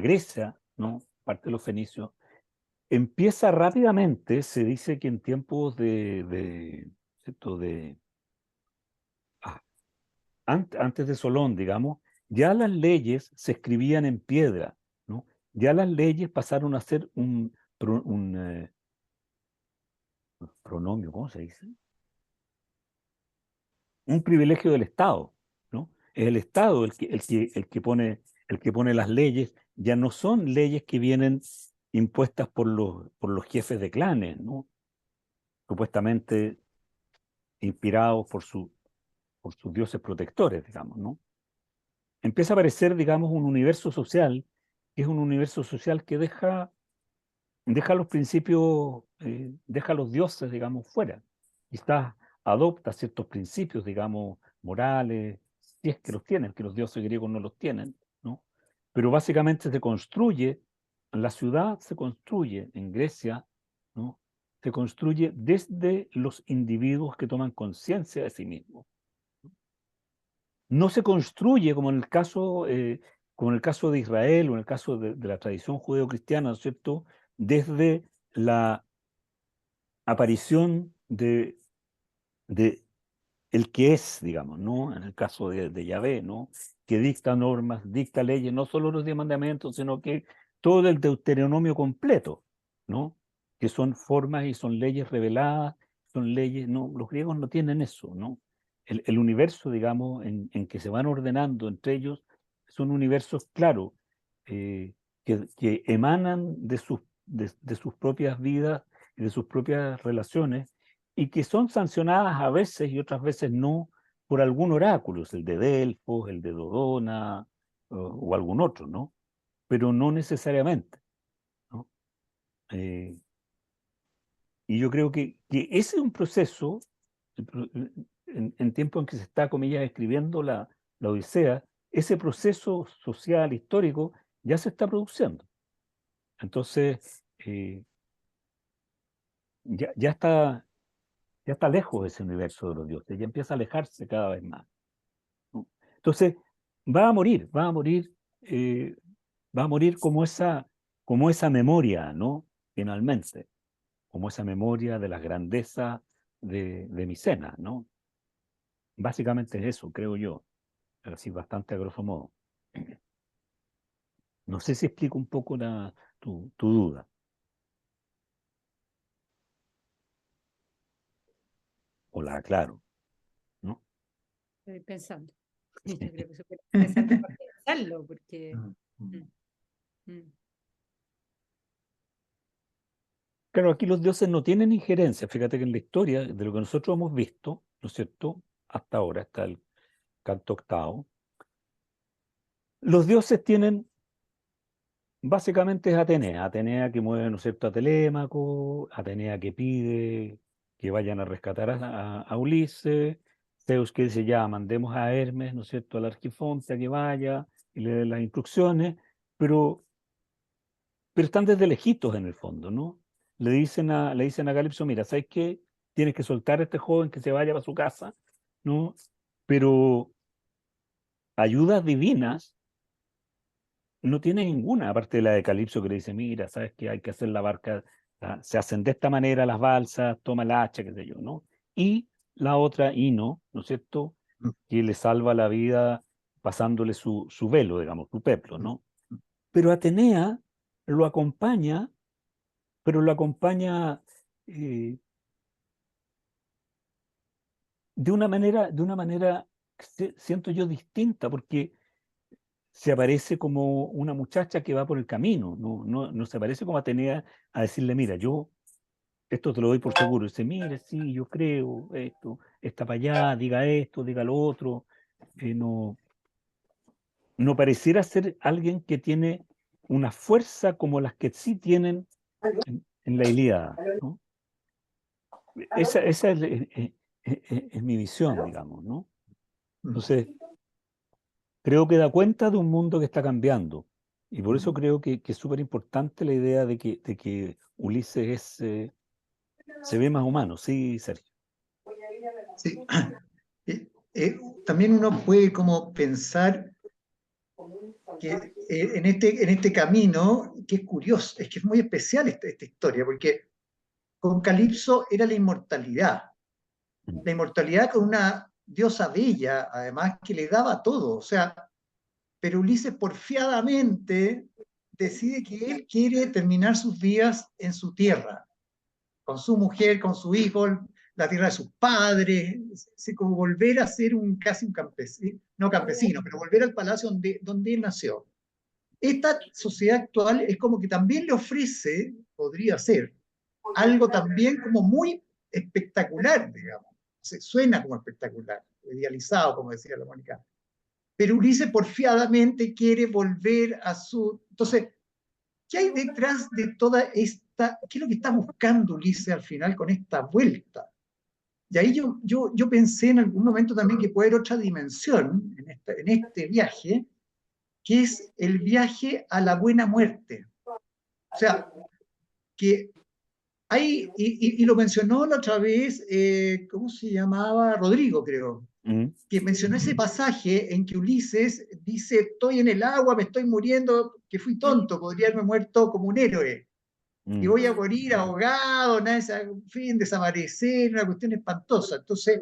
Grecia, ¿no? Parte de los fenicios, empieza rápidamente, se dice que en tiempos ¿cierto? Ah, antes de Solón, digamos, ya las leyes se escribían en piedra, ¿no? Ya las leyes pasaron a ser un pronomio, ¿cómo se dice? Un privilegio del Estado, ¿no? Es el Estado el que pone las leyes, ya no son leyes que vienen impuestas por los jefes de clanes, ¿no? Supuestamente inspirados por sus dioses protectores, digamos, ¿no? Empieza a aparecer, digamos, un universo social, que es un universo social que deja los principios, deja a los dioses, digamos, fuera. Quizás adopta ciertos principios, digamos, morales, si es que los tienen, que los dioses griegos no los tienen, ¿no? Pero básicamente la ciudad se construye en Grecia, ¿no? Se construye desde los individuos que toman conciencia de sí mismos. No se construye como en el caso de Israel o en el caso de la tradición judeo-cristiana, ¿no es cierto?, desde la aparición de el que es, digamos, ¿no? En el caso de Yahvé, ¿no? Que dicta normas, dicta leyes, no solo los 10 mandamientos, sino que todo el Deuteronomio completo, ¿no? Que son formas y son leyes reveladas, son leyes, no, los griegos no tienen eso, ¿no? El universo, digamos, en que se van ordenando entre ellos, son universos, claro, que emanan de sus propias vidas y de sus propias relaciones, y que son sancionadas a veces y otras veces no por algún oráculo, el de Delfos, el de Dodona o algún otro, ¿no? Pero no necesariamente, ¿no? Y yo creo que ese es un proceso, en tiempo en que se está, comillas, escribiendo la Odisea, ese proceso social, histórico, ya se está produciendo. Entonces, ya está lejos ese universo de los dioses, ya empieza a alejarse cada vez más, ¿no? Entonces, va a morir, va a morir como esa memoria, ¿no? Finalmente, como esa memoria de las grandezas de Micena, ¿no? Básicamente es eso, creo yo, así bastante a grosso modo. No sé si explico un poco tu duda. O la aclaro, ¿no? Estoy pensando. Yo creo que es súper interesante para pensarlo, porque... mm. Claro, aquí los dioses no tienen injerencia. Fíjate que en la historia, de lo que nosotros hemos visto, ¿no es cierto? Hasta ahora, hasta el canto octavo, los dioses tienen, básicamente es Atenea. Atenea que mueve, ¿no es cierto?, a Telémaco, Atenea que pide que vayan a rescatar a Ulises, Zeus que dice ya, mandemos a Hermes, ¿no es cierto?, al Arquifonte a que vaya y le dé las instrucciones, pero están desde lejitos en el fondo, ¿no? Le dicen a Calipso, mira, ¿sabes qué? Tienes que soltar a este joven que se vaya para su casa, ¿no? Pero ayudas divinas no tiene ninguna, aparte de la de Calipso que le dice, mira, ¿sabes qué? Hay que hacer la barca, se hacen de esta manera las balsas, toma el hacha, qué sé yo, ¿no? Y la otra, Ino, ¿no es cierto?, que le salva la vida pasándole su velo, digamos, su peplo, ¿no? Pero Atenea lo acompaña, pero lo acompaña de una manera, siento yo, distinta, porque se aparece como una muchacha que va por el camino, no se aparece como Atenea a decirle, mira, yo esto te lo doy por seguro. Dice, mire, sí, yo creo esto, está para allá, diga esto, diga lo otro. No pareciera ser alguien que tiene una fuerza como las que sí tienen en la Ilíada, ¿no? Esa es mi visión, digamos, ¿no? Entonces, creo que da cuenta de un mundo que está cambiando. Y por eso creo que es súper importante la idea de que Ulises se ve más humano, ¿sí, Sergio? Sí. También uno puede como pensar que en este camino, que es curioso, es que es muy especial esta historia, porque con Calipso era la inmortalidad con una diosa bella, además, que le daba todo, o sea, pero Ulises porfiadamente decide que él quiere terminar sus días en su tierra, con su mujer, con su hijo, la tierra de sus padres, como volver a ser casi un campesino, no campesino, pero volver al palacio donde él nació. Esta sociedad actual es como que también le ofrece, podría ser, algo también como muy espectacular, digamos. Suena como espectacular, idealizado, como decía la Mónica. Pero Ulises porfiadamente quiere volver a su... Entonces, ¿qué hay detrás de toda esta... ¿Qué es lo que está buscando Ulises al final con esta vuelta? Y ahí yo pensé en algún momento también que puede haber otra dimensión en este viaje, que es el viaje a la buena muerte. O sea, que hay, y lo mencionó la otra vez, ¿cómo se llamaba? Rodrigo, creo, que mencionó ese pasaje en que Ulises dice, estoy en el agua, me estoy muriendo, que fui tonto, podría haberme muerto como un héroe, y voy a morir ahogado, nada, en fin, desaparecer, una cuestión espantosa. Entonces,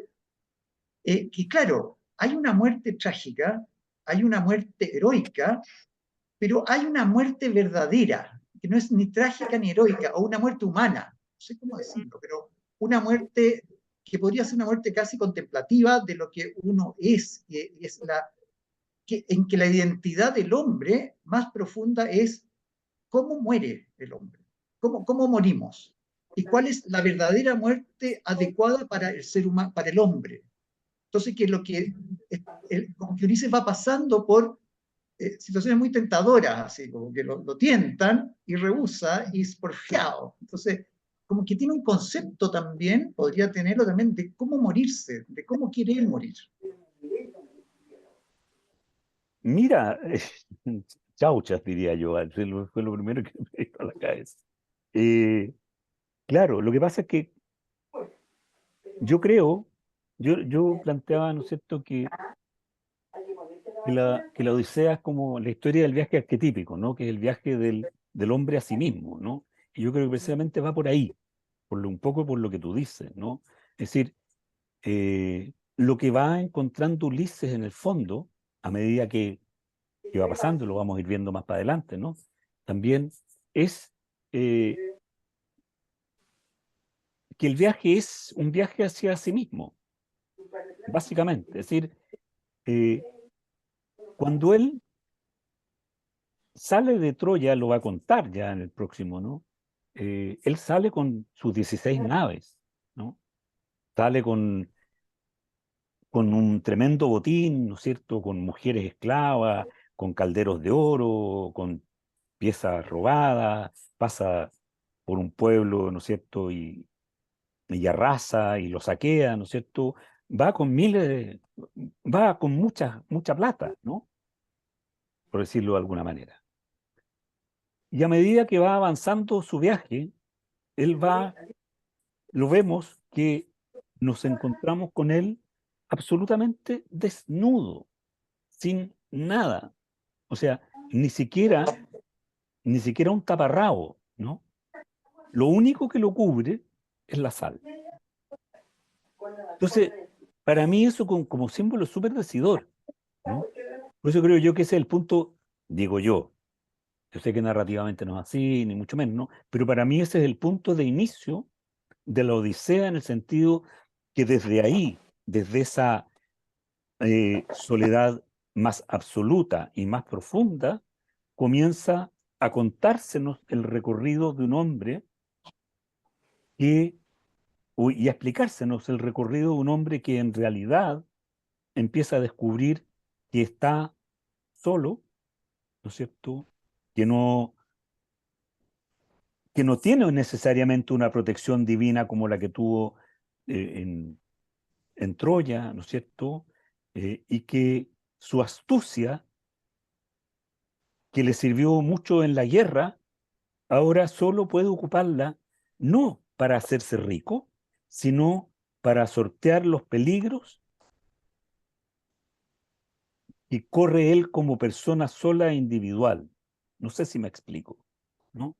que claro, hay una muerte trágica, hay una muerte heroica, pero hay una muerte verdadera, que no es ni trágica ni heroica, o una muerte humana, no sé cómo decirlo, pero una muerte que podría ser una muerte casi contemplativa de lo que uno es, en que la identidad del hombre más profunda es cómo muere el hombre, cómo morimos, y cuál es la verdadera muerte adecuada para el ser humano, para el hombre. Entonces, que lo que, como que Ulises va pasando por situaciones muy tentadoras, así como que lo tientan y rehúsa y es porfiado. Entonces, como que tiene un concepto también, podría tenerlo también, de cómo morirse, de cómo quiere él morir. Mira, chauchas, diría yo, fue lo primero que me vino a la cabeza. Claro, lo que pasa es que yo creo, yo planteaba, ¿no es cierto?, que la Odisea es como la historia del viaje arquetípico, ¿no? Que es el viaje del hombre a sí mismo, ¿no? Y yo creo que precisamente va por ahí, un poco por lo que tú dices, ¿no? Es decir, lo que va encontrando Ulises en el fondo, a medida que va pasando, lo vamos a ir viendo más para adelante, ¿no? También es eh, que el viaje es un viaje hacia sí mismo, básicamente. Es decir, eh, cuando él sale de Troya, lo va a contar ya en el próximo, ¿no? Él sale con sus 16 naves, ¿no? Sale con un tremendo botín, ¿no es cierto? Con mujeres esclavas, con calderos de oro, con piezas robadas, pasa por un pueblo, ¿no es cierto? Y arrasa y lo saquea, ¿no es cierto? Va con va con mucha plata, ¿no? Por decirlo de alguna manera. Y a medida que va avanzando su viaje, lo vemos que nos encontramos con él absolutamente desnudo, sin nada. O sea, ni siquiera un taparrabo, ¿no? Lo único que lo cubre es la sal. Entonces, para mí eso como símbolo es súper decidor, ¿no? Por eso creo yo que ese es el punto, digo yo, Yo sé que narrativamente no es así, ni mucho menos, ¿no? Pero para mí ese es el punto de inicio de la Odisea, en el sentido que desde ahí, desde esa soledad más absoluta y más profunda, comienza a contársenos el recorrido de un hombre que, y a explicársenos el recorrido de un hombre que en realidad empieza a descubrir que está solo, ¿no es cierto? Que no, que no tiene necesariamente una protección divina como la que tuvo en Troya, ¿no es cierto? Y que su astucia, que le sirvió mucho en la guerra, ahora solo puede ocuparla no para hacerse rico, sino para sortear los peligros que corre él como persona sola e individual. No sé si me explico, ¿no?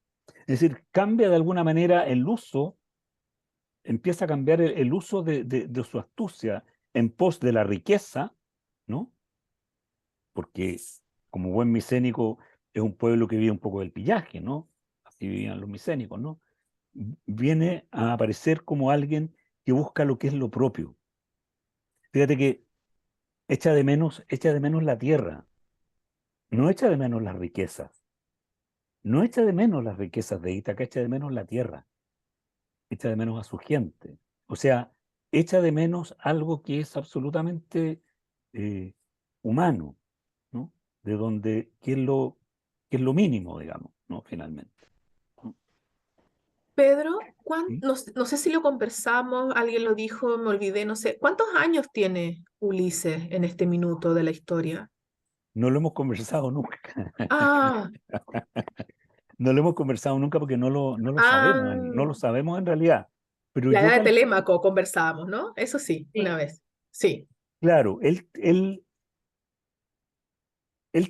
Es decir, cambia de alguna manera el uso, empieza a cambiar el uso de su astucia en pos de la riqueza, ¿no? Porque como buen micénico es un pueblo que vive un poco del pillaje, ¿no? Así vivían los micénicos, ¿no? Viene a aparecer como alguien que busca lo que es lo propio. Fíjate que echa de menos la tierra, no echa de menos las riquezas, no echa de menos las riquezas de Ítaca, echa de menos la tierra, echa de menos a su gente. O sea, echa de menos algo que es absolutamente eh, humano, ¿no? De donde, que es lo mínimo, digamos, ¿no? Finalmente. ¿No? Pedro, ¿Sí? no sé si lo conversamos, alguien lo dijo, me olvidé, no sé. ¿Cuántos años tiene Ulises en este minuto de la historia? No lo hemos conversado nunca. Ah, No lo hemos conversado nunca porque no lo sabemos, no ah, lo sabemos en realidad. Pero la yo edad de calculo, Telémaco conversábamos, ¿no? Eso sí, una Sí. vez. Sí. claro, él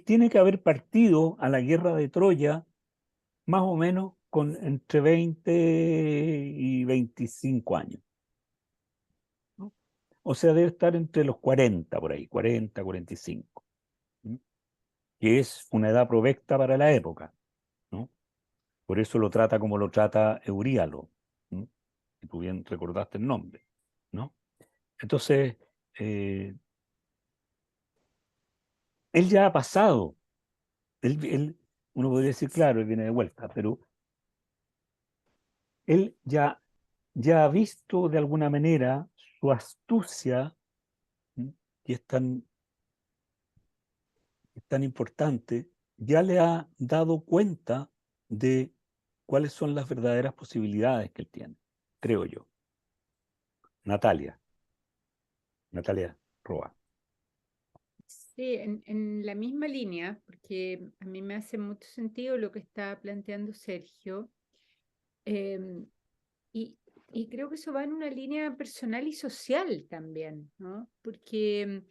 tiene que haber partido a la guerra de Troya más o menos con entre 20 y 25 años, ¿no? O sea, debe estar entre los 40 por ahí, 40, 45, ¿no? Que es una edad provecta para la época, ¿no? Por eso lo trata como lo trata Euríalo, ¿no? Y tú bien recordaste el nombre, ¿no? Entonces, eh, él ya ha pasado, uno podría decir, claro, él viene de vuelta, pero él ya ha visto de alguna manera su astucia, ¿m? que es tan importante, ya le ha dado cuenta de cuáles son las verdaderas posibilidades que él tiene, creo yo. Natalia Roa. Sí, en la misma línea, porque a mí me hace mucho sentido lo que está planteando Sergio, em, y, y creo que eso va en una línea personal y social también, ¿no? Porque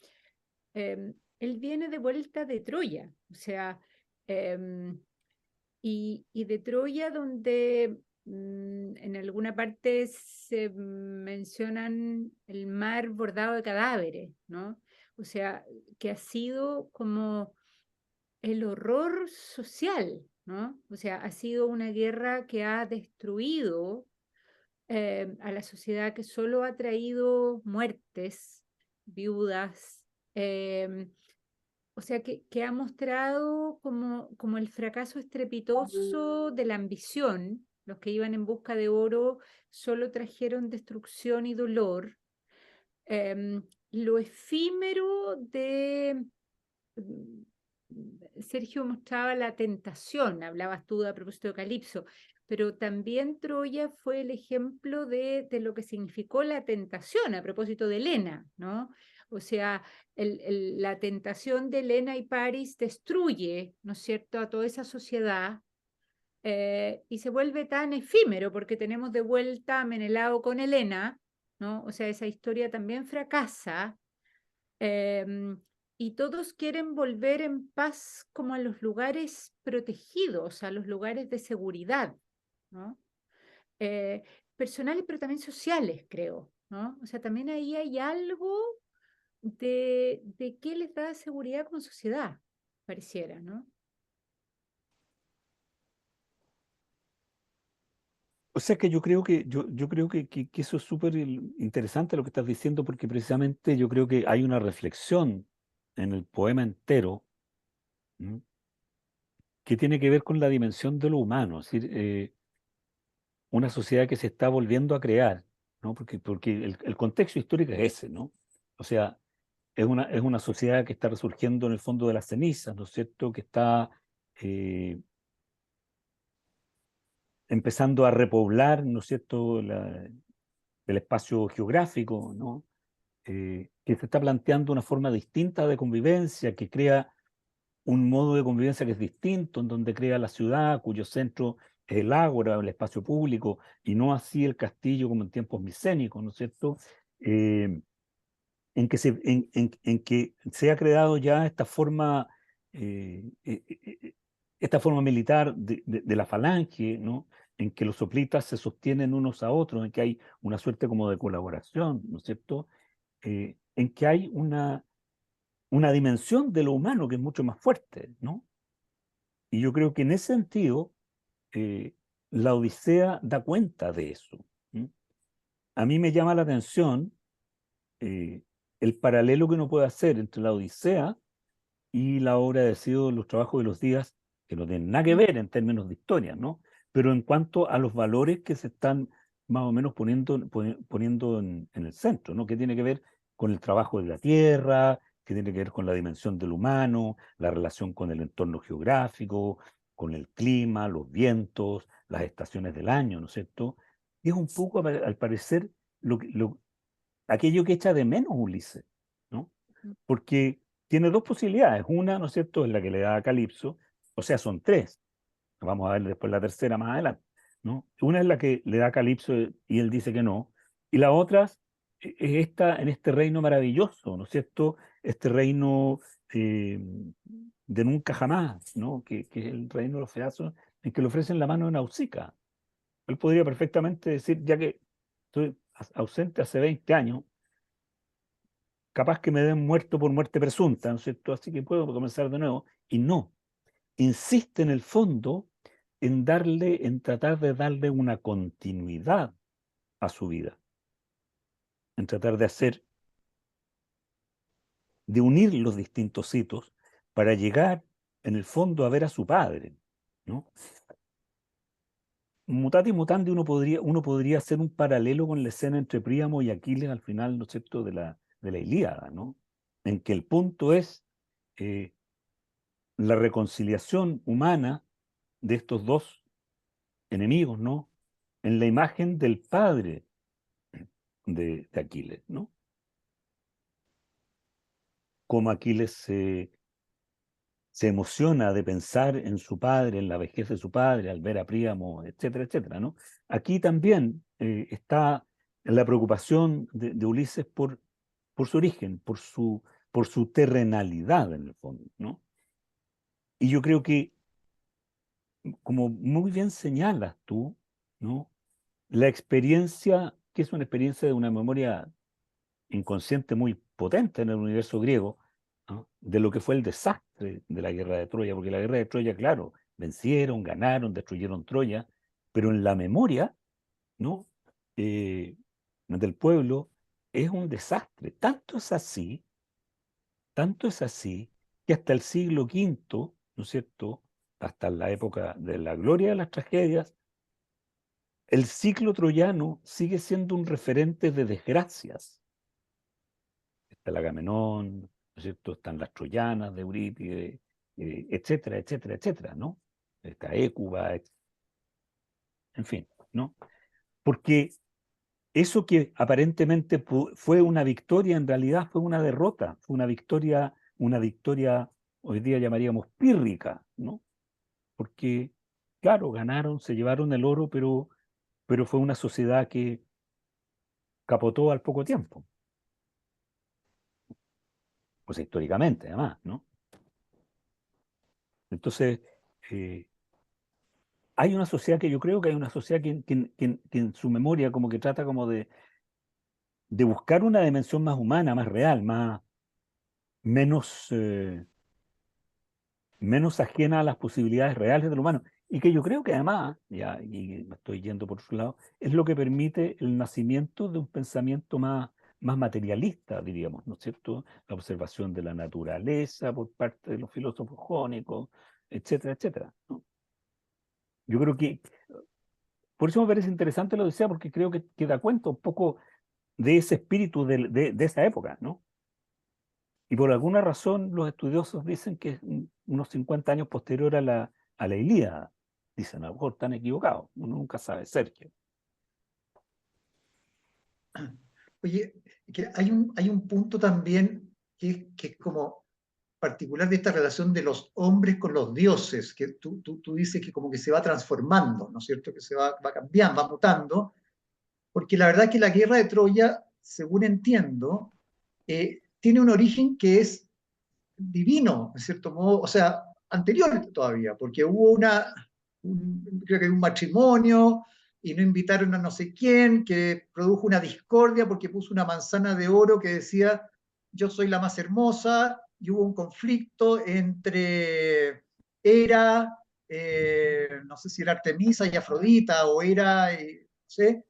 él viene de vuelta de Troya, o sea, em, y de Troya donde en alguna parte se mencionan el mar bordado de cadáveres, ¿no? O sea, que ha sido como el horror social, ¿no? O sea, ha sido una guerra que ha destruido a la sociedad, que solo ha traído muertes, viudas, em, o sea, que ha mostrado como el fracaso estrepitoso de la ambición. Los que iban en busca de oro solo trajeron destrucción y dolor. Em, lo efímero de... Sergio mostraba la tentación, hablabas tú a propósito de Calipso, pero también Troya fue el ejemplo de lo que significó la tentación a propósito de Helena, ¿no? O sea, la tentación de Helena y París destruye, ¿no es cierto?, a toda esa sociedad y se vuelve tan efímero porque tenemos de vuelta a Menelao con Helena, ¿no? O sea, esa historia también fracasa em, y todos quieren volver en paz como a los lugares protegidos, a los lugares de seguridad, ¿no? Eh, personales, pero también sociales, creo, ¿no? O sea, también ahí hay algo de qué les da seguridad como sociedad, pareciera, ¿no? O sea que yo creo que eso es súper interesante lo que estás diciendo, porque precisamente yo creo que hay una reflexión en el poema entero, ¿m? Que tiene que ver con la dimensión de lo humano, es decir, una sociedad que se está volviendo a crear, ¿no? Porque el contexto histórico es ese, ¿no? O sea, es una sociedad que está resurgiendo en el fondo de las cenizas, ¿no es cierto? Que está eh, empezando a repoblar, ¿no es cierto?, el espacio geográfico, ¿no? Que se está planteando una forma distinta de convivencia, que crea un modo de convivencia que es distinto, en donde crea la ciudad, cuyo centro es el ágora, el espacio público, y no así el castillo como en tiempos micénicos, ¿no es cierto? Eh, en que se ha creado ya esta forma militar de la falange, ¿no? En que los soplitas se sostienen unos a otros, en que hay una suerte como de colaboración, ¿no es cierto? En que hay una dimensión de lo humano que es mucho más fuerte, ¿no? Y yo creo que en ese sentido, eh, la Odisea da cuenta de eso. ¿M? A mí me llama la atención eh, el paralelo que uno puede hacer entre la Odisea y la obra de Hesíodo, los trabajos de los días, que no tienen nada que ver en términos de historia, ¿no? Pero en cuanto a los valores que se están más o menos poniendo en el centro, ¿no? Que tiene que ver con el trabajo de la tierra, que tiene que ver con la dimensión del humano, la relación con el entorno geográfico, con el clima, los vientos, las estaciones del año, ¿no es cierto? Y es un poco, al parecer, aquello que echa de menos Ulises, ¿no? Porque tiene dos posibilidades. Una, ¿no es cierto?, es la que le da a Calipso, o sea, son tres. Vamos a ver después la tercera más adelante, ¿no? Una es la que le da a Calipso y él dice que no, y la otra es esta en este reino maravilloso, ¿no es cierto? Este reino eh, de nunca jamás, ¿no? Que es el reino de los feazos, en que le ofrecen la mano de Nausicaa. Él podría perfectamente decir, ya que estoy ausente hace 20 años, capaz que me den muerto por muerte presunta, ¿no es cierto? Así que puedo comenzar de nuevo. Y no, insiste en el fondo en tratar de darle una continuidad a su vida, en tratar de unir los distintos hitos para llegar, en el fondo, a ver a su padre, ¿no? Mutatis mutandi, uno podría hacer un paralelo con la escena entre Príamo y Aquiles al final, ¿no es cierto?, de la Ilíada, ¿no? En que el punto es eh, la reconciliación humana de estos dos enemigos, ¿no? En la imagen del padre de Aquiles, ¿no? Cómo Aquiles se emociona de pensar en su padre, en la vejez de su padre, al ver a Príamo, etcétera, etcétera, ¿no? Aquí también está la preocupación de Ulises por su origen, por su terrenalidad en el fondo, ¿no? Y yo creo que, como muy bien señalas tú, ¿no? La experiencia, que es una experiencia de una memoria inconsciente muy potente en el universo griego, ¿no? De lo que fue el desastre de la guerra de Troya, porque la guerra de Troya, claro, vencieron, ganaron, destruyeron Troya, pero en la memoria, ¿no? Eh, del pueblo es un desastre. Tanto es así, que hasta el siglo V, ¿no es cierto?, hasta la época de la gloria de las tragedias, el ciclo troyano sigue siendo un referente de desgracias. Está el Agamenón, ¿no es cierto? Están las troyanas de Eurípides, etcétera, etcétera, etcétera, ¿no? Está Écuba, en fin, ¿no? Porque eso que aparentemente fue una victoria, en realidad fue una derrota, fue una victoria, hoy día llamaríamos pírrica, ¿no? Porque, claro, ganaron, se llevaron el oro, pero fue una sociedad que capotó al poco tiempo, pues históricamente además, ¿no? Entonces, eh, hay una sociedad que yo creo que hay una sociedad que en su memoria como que trata como de buscar una dimensión más humana, más real, menos, menos ajena a las posibilidades reales del humano. Y que yo creo que además, ya, y me estoy yendo por otro lado, es lo que permite el nacimiento de un pensamiento más materialista, diríamos, ¿no es cierto? La observación de la naturaleza por parte de los filósofos jónicos, etcétera, etcétera, ¿no? Yo creo que, por eso me parece interesante lo que sea, porque creo que da cuenta un poco de ese espíritu de esa época, ¿no? Y por alguna razón los estudiosos dicen que es unos 50 años posterior a la Ilíada. Dicen, a lo mejor están equivocados, uno nunca sabe, Sergio. Oye, que hay un punto también que es como particular de esta relación de los hombres con los dioses, que tú dices que como que se va transformando, ¿no es cierto? Que se va cambiando, va mutando, porque la verdad es que la guerra de Troya, según entiendo, tiene un origen que es divino, en cierto modo, o sea, anterior todavía, porque hubo creo que un matrimonio y no invitaron a no sé quién, que produjo una discordia porque puso una manzana de oro que decía, yo soy la más hermosa, y hubo un conflicto entre Hera, no sé si era Artemisa y Afrodita, o Hera, no sé,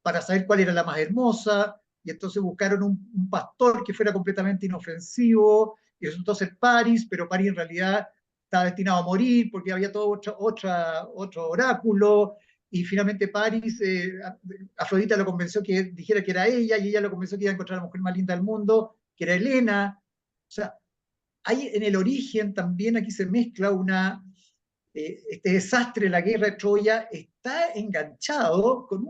para saber cuál era la más hermosa, y entonces buscaron un pastor que fuera completamente inofensivo, y resultó ser Paris, pero Paris en realidad estaba destinado a morir porque había todo otro oráculo, y finalmente Paris, Afrodita lo convenció que dijera que era ella, y ella lo convenció que iba a encontrar a la mujer más linda del mundo, que era Helena. O sea, hay en el origen también aquí se mezcla este desastre de la guerra de Troya está enganchado con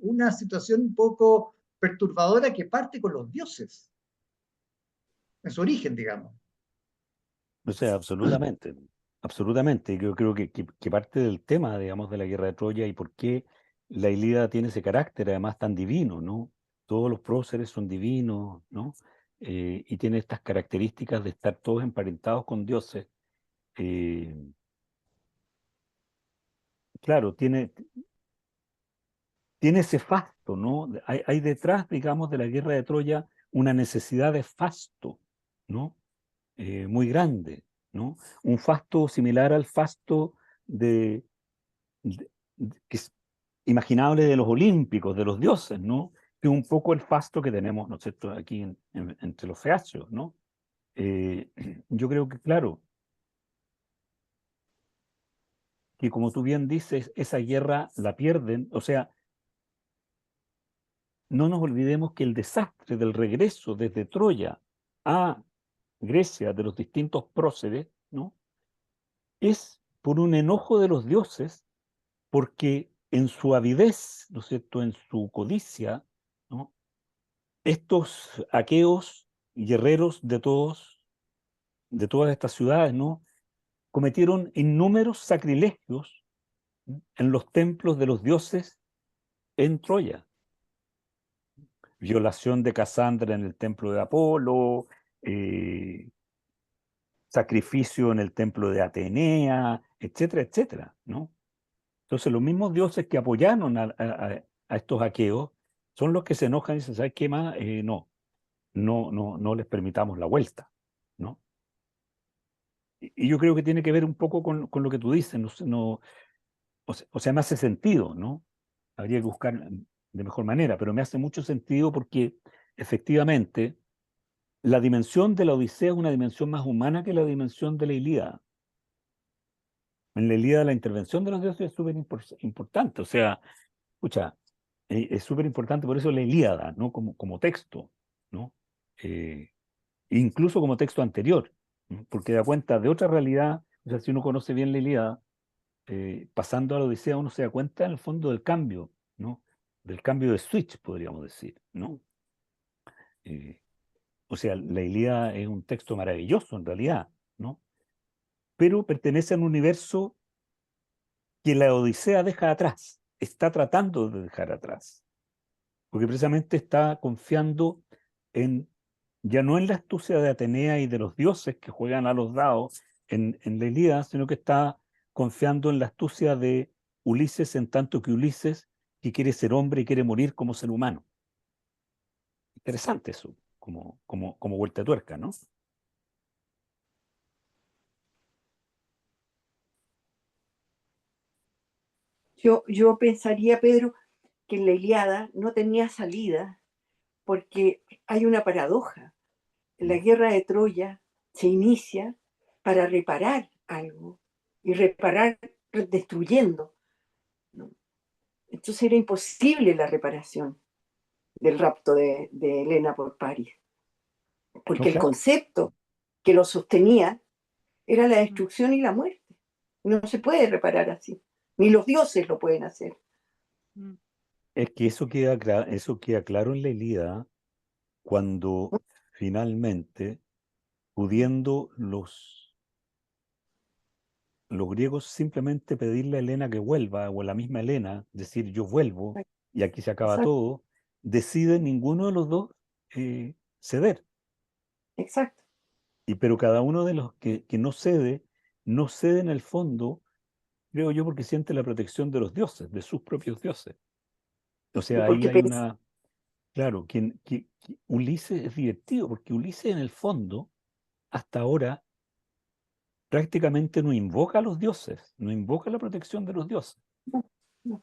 una situación un poco perturbadora que parte con los dioses, en su origen, digamos. O sea, absolutamente, absolutamente. Yo creo que parte del tema, digamos, de la guerra de Troya y por qué la Ilíada tiene ese carácter además tan divino, ¿no? Todos los próceres son divinos, ¿no? Y tiene estas características de estar todos emparentados con dioses. Eh, claro, tiene ese fasto, ¿no? Hay detrás, digamos, de la guerra de Troya una necesidad de fasto, ¿no? Muy grande, ¿no? Un fasto similar al fasto de, que es imaginable de los olímpicos, de los dioses, ¿no? Que es un poco el fasto que tenemos, ¿no es cierto?, aquí entre los feacios, ¿no? Eh, yo creo que, claro, que como tú bien dices, esa guerra la pierden, o sea, no nos olvidemos que el desastre del regreso desde Troya a Grecia de los distintos próceres, ¿no? Es por un enojo de los dioses, porque en su avidez, ¿no es cierto?, en su codicia, ¿no? Estos aqueos, guerreros de todas estas ciudades, ¿no? Cometieron innúmeros sacrilegios, ¿no?, en los templos de los dioses en Troya. Violación de Casandra en el templo de Apolo, eh, sacrificio en el templo de Atenea, etcétera, etcétera, ¿no? Entonces los mismos dioses que apoyaron a estos aqueos son los que se enojan y dicen, ¿sabes qué más? No les permitamos la vuelta, ¿no? Y yo creo que tiene que ver un poco con lo que tú dices, o sea, me hace sentido, ¿no? Habría que buscar de mejor manera, pero me hace mucho sentido porque efectivamente la dimensión de la Odisea es una dimensión más humana que la dimensión de la Ilíada. En la Ilíada la intervención de los dioses es súper importante, o sea, escucha, es súper importante por eso la Ilíada, ¿no? Como texto, ¿no? Eh, incluso como texto anterior, ¿no? Porque da cuenta de otra realidad, o sea, si uno conoce bien la Ilíada, pasando a la Odisea uno se da cuenta en el fondo del cambio, ¿no? Del cambio de switch, podríamos decir, ¿no? Eh, o sea, la Ilíada es un texto maravilloso en realidad, ¿no? Pero pertenece a un universo que la Odisea deja atrás, está tratando de dejar atrás, porque precisamente está confiando en, ya no en la astucia de Atenea y de los dioses que juegan a los dados en la Ilíada, sino que está confiando en la astucia de Ulises, en tanto que Ulises, que quiere ser hombre y quiere morir como ser humano. Interesante eso, como vuelta de tuerca, ¿no? Yo pensaría, Pedro, que en la Ilíada no tenía salida, porque hay una paradoja. La guerra de Troya se inicia para reparar algo, y reparar destruyendo, ¿no? Entonces era imposible la reparación del rapto de Helena por París, No, porque el claro. concepto que lo sostenía era la destrucción y la muerte. No se puede reparar así, ni los dioses lo pueden hacer. Mm. Es que eso queda claro en la Ilíada cuando finalmente, pudiendo los griegos simplemente pedirle a Helena que vuelva, o a la misma Helena decir yo vuelvo, y aquí se acaba Exacto, todo, deciden ninguno de los dos ceder. exacto. Pero cada uno de los que no cede en el fondo, creo yo, porque siente la protección de los dioses, de sus propios dioses. O Y sea, ahí porque hay una, claro, que Ulises es divertido, porque Ulises en el fondo, hasta ahora, prácticamente no invoca a los dioses, no invoca la protección de los dioses. no, no.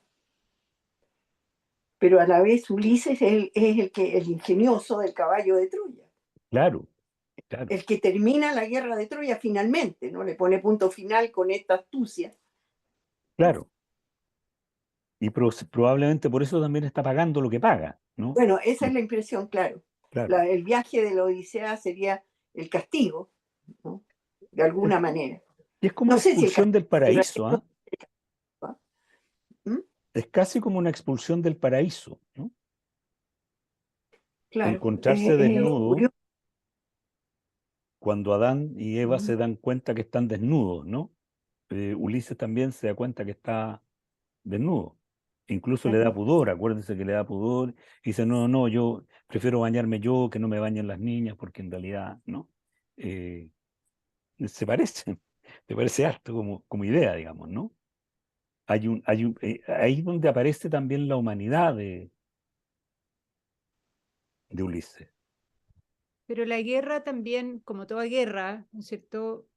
Pero a la vez Ulises es el ingenioso del caballo de Troya, Claro, claro, el que termina la guerra de Troya finalmente, ¿no? Le pone punto final con esta astucia. claro. Y probablemente por eso también está pagando lo que paga, ¿no? Bueno, esa es Por- la impresión, claro. Claro. El viaje de la Odisea sería el castigo, ¿no? De alguna manera. Y es como No una sé si el expulsión castigo del paraíso, ¿ah? ¿Mm? Es casi como una expulsión del paraíso, ¿no? Claro, Encontrarse es desnudo curioso. cuando Adán y Eva ¿Mm? se dan cuenta que están desnudos, ¿no? Ulises también se da cuenta que está desnudo. Incluso le da Ajá. pudor, acuérdense que le da pudor. Y dice, no, no, yo prefiero bañarme yo, que no me bañen las niñas, porque en realidad, ¿no? Eh, se parece, te parece harto como idea, digamos, ¿no? Ahí donde aparece también la humanidad de Ulises. Pero la guerra también, como toda guerra, ¿no es cierto?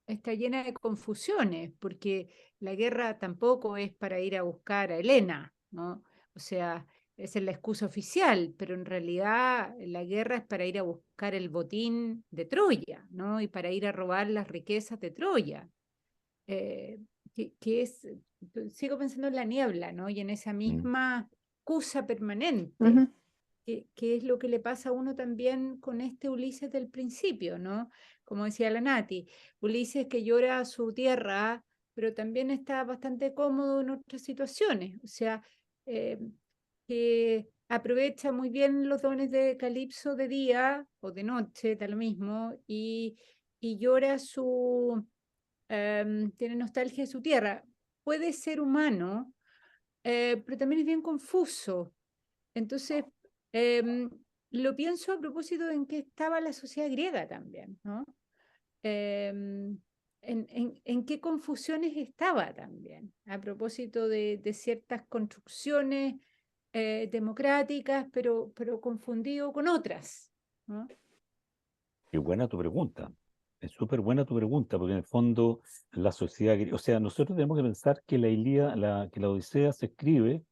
Está llena de confusiones, porque la guerra tampoco es para ir a buscar a Helena, ¿no? O sea, esa es la excusa oficial, pero en realidad la guerra es para ir a buscar el botín de Troya, ¿no? Y para ir a robar las riquezas de Troya. eh, que es, sigo pensando en la niebla, ¿no? Y en esa Mm. misma excusa permanente, Ujú. que es lo que le pasa a uno también con este Ulises del principio, ¿no? Como decía la Nati, Ulises que llora a su tierra, pero también está bastante cómodo en otras situaciones, o sea, eh, que aprovecha muy bien los dones de Calipso de día o de noche, da lo mismo, y llora tiene nostalgia de su tierra. Puede ser humano, pero también es bien confuso. Entonces, em, lo pienso a propósito de en qué estaba la sociedad griega también, ¿no? Em, en qué confusiones estaba también, a propósito de ciertas construcciones democráticas, pero confundido con otras, ¿no? Qué buena tu pregunta. Es súper buena tu pregunta, porque en el fondo la sociedad, o sea, nosotros tenemos que pensar que la Ilíada, que la Odisea se escribe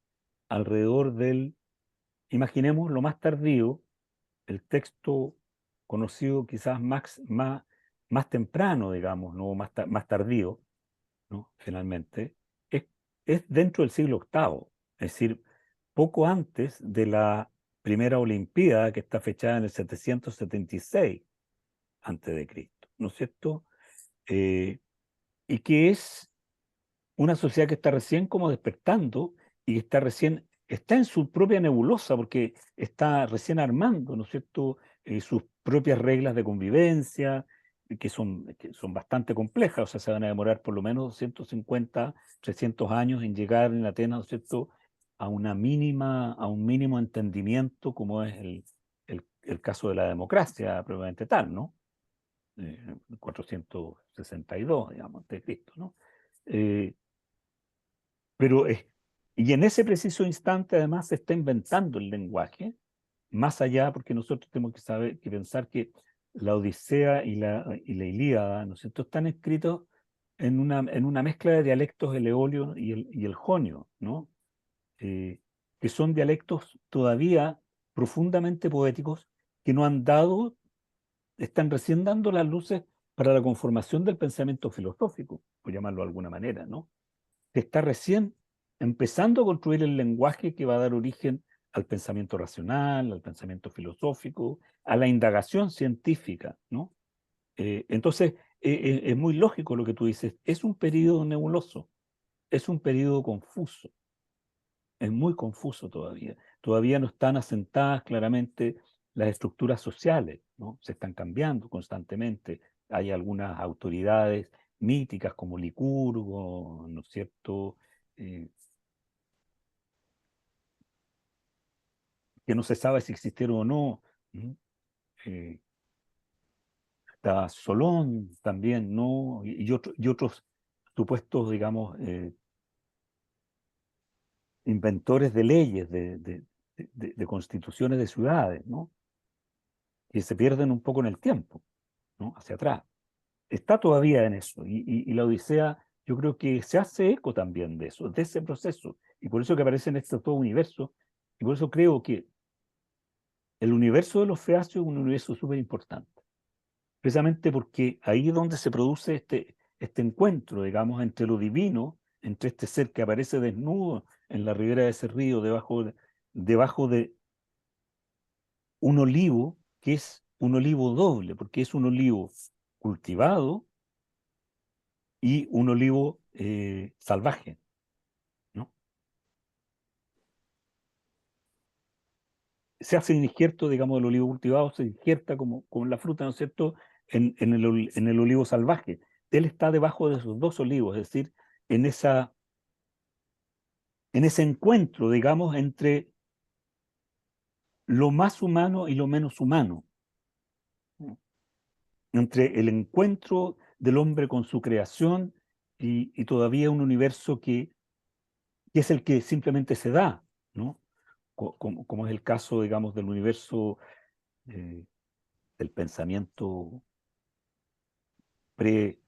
alrededor del, imaginemos lo más tardío, el texto conocido quizás más temprano, digamos, no más tardío, ¿no? Finalmente, es, es dentro del siglo VIII, es decir, poco antes de la primera Olimpiada, que está fechada en el 776 antes de Cristo, ¿no es cierto? Eh, y que es una sociedad que está recién como despertando y que está en su propia nebulosa porque está recién armando, ¿no es cierto?, sus propias reglas de convivencia, que son bastante complejas, o sea, se van a demorar por lo menos 250, 300 años en llegar en Atenas, ¿no es cierto?, a un mínimo entendimiento como es el caso de la democracia probablemente tal, ¿no? 462, digamos, antes de Cristo, ¿no? Eh, pero y en ese preciso instante, además, se está inventando el lenguaje, más allá, porque nosotros tenemos que saber, que pensar que la Odisea y la Ilíada, ¿no es cierto?, están escritos en una mezcla de dialectos, el eolio y el jonio, ¿no? Que son dialectos todavía profundamente poéticos que no han dado, están recién dando las luces para la conformación del pensamiento filosófico, por llamarlo de alguna manera, ¿no? Que está recién empezando a construir el lenguaje que va a dar origen al pensamiento racional, al pensamiento filosófico, a la indagación científica, ¿no? Entonces, es muy lógico lo que tú dices, es un periodo nebuloso, es un periodo confuso, es muy confuso todavía. Todavía no están asentadas claramente las estructuras sociales, ¿no? Se están cambiando constantemente. Hay algunas autoridades míticas como Licurgo, ¿no es cierto? Eh, que no se sabe si existieron o no. ¿Mm? Eh, Está Solón también, ¿no? Y otros supuestos, digamos, inventores de leyes, de constituciones de ciudades, ¿no? Que se pierden un poco en el tiempo, ¿no? Hacia atrás. Está todavía en eso. Y la Odisea, yo creo que se hace eco también de eso, de ese proceso. Y por eso que aparece en este todo universo. Y por eso creo que el universo de los Feacios es un universo súper importante. Precisamente porque ahí es donde se produce este encuentro, digamos, entre lo divino, entre este ser que aparece desnudo en la ribera de ese río, debajo de un olivo, que es un olivo doble, porque es un olivo cultivado y un olivo salvaje, ¿no? Se hace un injerto, digamos, del olivo cultivado, se injerta como la fruta, ¿no es cierto?, en el olivo salvaje. Él está debajo de esos dos olivos, es decir, en ese encuentro, digamos, entre lo más humano y lo menos humano, ¿no? Entre el encuentro del hombre con su creación y todavía un universo que es el que simplemente se da, ¿no? Como es el caso, digamos, del universo eh, del pensamiento pre,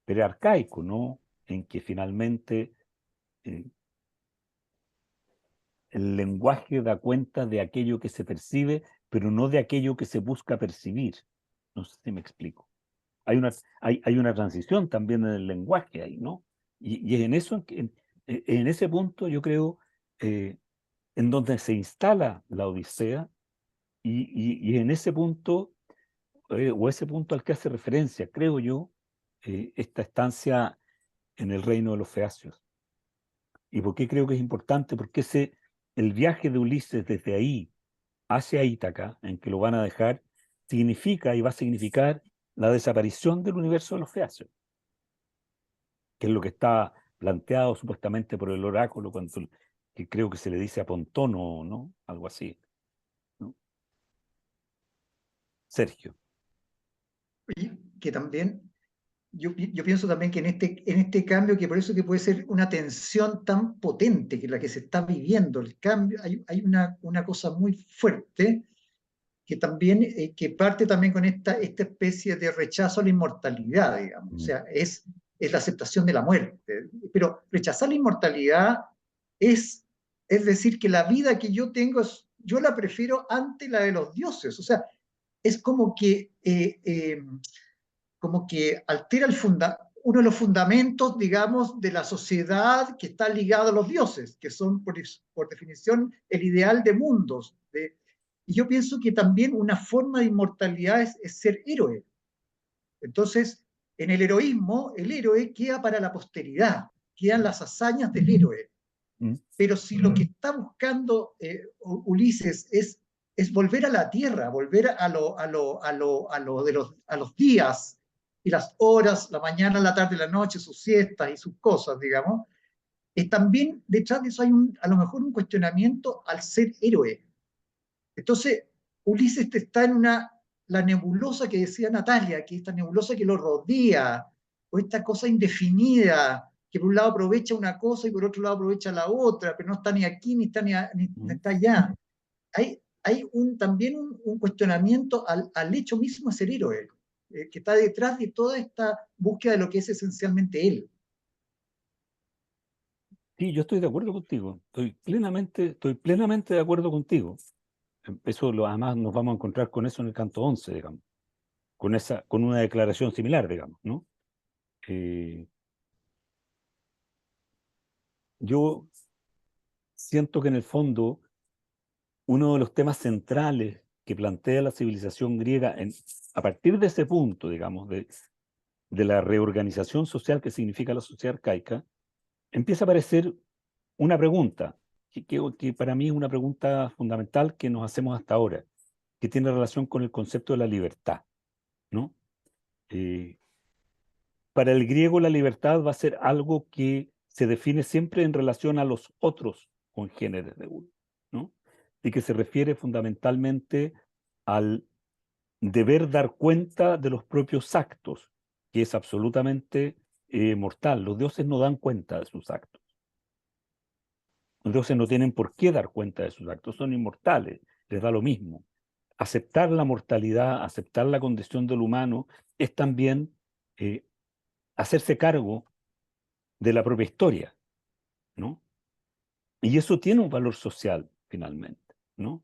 prearcaico, ¿no? En que finalmente eh, el lenguaje da cuenta de aquello que se percibe, pero no de aquello que se busca percibir. No sé si me explico. Hay una transición también en el lenguaje ahí, ¿no? Y es en eso, en ese punto, yo creo, en donde se instala la Odisea, y en ese punto, o ese punto al que hace referencia, creo yo, esta estancia en el reino de los Feacios. ¿Y por qué creo que es importante? Porque el viaje de Ulises desde ahí hacia Ítaca, en que lo van a dejar, significa y va a significar la desaparición del universo de los Feacios, que es lo que está planteado supuestamente por el oráculo, que creo que se le dice a Pontono, ¿no? Algo así, ¿no? Sergio. Y que también, yo pienso también que en este cambio, que por eso que puede ser una tensión tan potente que la que se está viviendo, el cambio, hay una cosa muy fuerte que también, que parte también con esta especie de rechazo a la inmortalidad, digamos. O sea, es la aceptación de la muerte. Pero rechazar la inmortalidad es decir que la vida que yo tengo, yo la prefiero ante la de los dioses. O sea, es como que altera uno de los fundamentos, digamos, de la sociedad que está ligado a los dioses, que son, por definición, el ideal de mundos. Y yo pienso que también una forma de inmortalidad es ser héroe. Entonces, en el heroísmo, el héroe queda para la posteridad, quedan las hazañas del héroe. Pero si lo que está buscando Ulises es volver a la tierra, volver a los días y las horas, la mañana, la tarde, la noche, sus siestas y sus cosas, digamos, también detrás de eso hay a lo mejor un cuestionamiento al ser héroe. Entonces, Ulises está en la nebulosa que decía Natalia, que esta nebulosa que lo rodea, o esta cosa indefinida, que por un lado aprovecha una cosa y por otro lado aprovecha la otra, pero no está ni aquí ni está allá. Hay también un cuestionamiento al hecho mismo de ser héroe. que está detrás de toda esta búsqueda de lo que es esencialmente él. Sí, yo estoy de acuerdo contigo. Estoy plenamente de acuerdo contigo. Además nos vamos a encontrar con eso en el canto 11, digamos, con una declaración similar, digamos, ¿no? Yo siento que en el fondo uno de los temas centrales que plantea la civilización griega a partir de ese punto, digamos, de la reorganización social que significa la sociedad arcaica, empieza a aparecer una pregunta, que para mí es una pregunta fundamental que nos hacemos hasta ahora, que tiene relación con el concepto de la libertad, ¿no? Para el griego la libertad va a ser algo que se define siempre en relación a los otros congéneres de uno, ¿no? Y que se refiere fundamentalmente al deber dar cuenta de los propios actos, que es absolutamente mortal. Los dioses no dan cuenta de sus actos. Los dioses no tienen por qué dar cuenta de sus actos, son inmortales, les da lo mismo. Aceptar la mortalidad, aceptar la condición del humano, es también hacerse cargo de la propia historia, ¿no? Y eso tiene un valor social, finalmente, ¿no?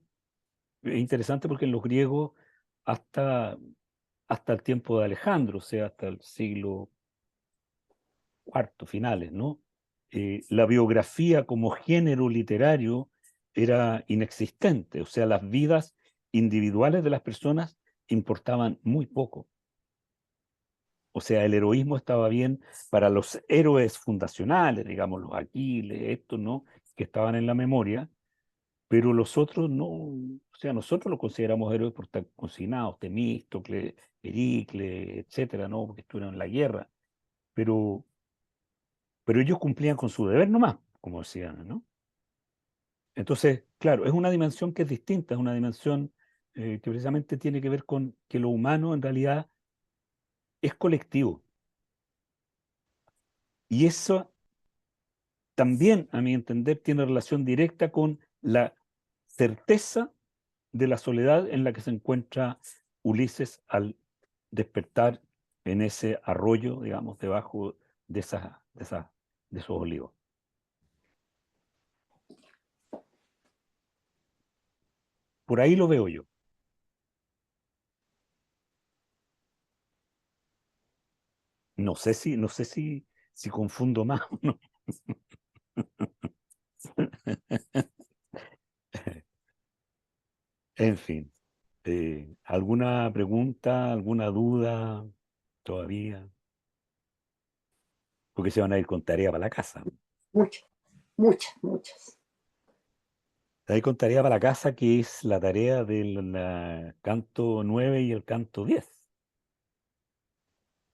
Es interesante porque en los griegos, hasta el tiempo de Alejandro, o sea, hasta el siglo IV, finales, ¿no? La biografía como género literario era inexistente, o sea, las vidas individuales de las personas importaban muy poco. O sea, el heroísmo estaba bien para los héroes fundacionales, digamos, los Aquiles, estos, ¿no? Que estaban en la memoria, pero los otros no, o sea, nosotros los consideramos héroes por estar consignados, Temístocles, Pericles, etcétera, ¿no? Porque estuvieron en la guerra, pero ellos cumplían con su deber nomás, como decían, ¿no? Entonces, claro, es una dimensión que es distinta, es una dimensión que precisamente tiene que ver con que lo humano en realidad es colectivo. Y eso también, a mi entender, tiene relación directa con la certeza de la soledad en la que se encuentra Ulises al despertar en ese arroyo, digamos, debajo de esos olivos. Por ahí lo veo yo. No sé si confundo más o no. En fin, ¿alguna pregunta, alguna duda todavía? Porque se van a ir con tarea para la casa. Muchas, muchas, muchas. Se van a ir con tarea para la casa, que es la tarea del canto 9 y el canto 10,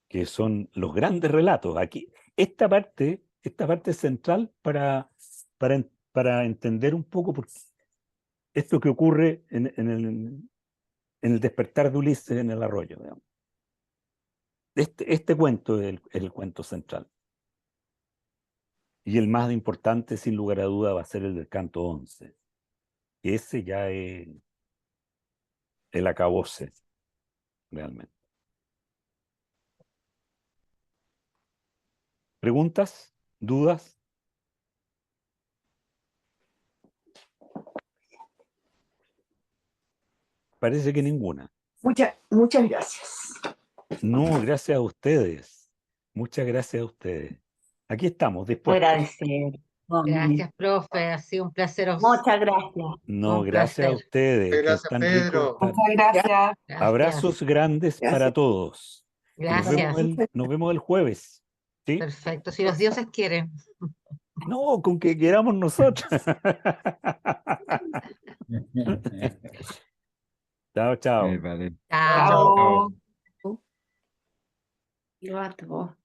que son los grandes relatos. Aquí, esta parte es central para entender un poco esto que ocurre en el despertar de Ulises en el arroyo, digamos. Este cuento es el cuento central. Y el más importante, sin lugar a duda, va a ser el del canto 11. Ese ya es el acabose, realmente. ¿Preguntas? ¿Dudas? Parece que ninguna. Muchas gracias. No, gracias a ustedes. Muchas gracias a ustedes. Aquí estamos, dispuestos. Agradecer. Gracias, profe. Ha sido un placer. Muchas gracias. No, Un gracias a placer. ustedes. Que Gracias, tan Pedro. rico estar. Muchas gracias. Gracias. Abrazos grandes para Gracias. todos. Gracias. Nos vemos el jueves. ¿Sí? Perfecto. Si los dioses quieren. No, con que queramos nosotros. Chao, chao. Vale. Chao. Chao. Lo ató.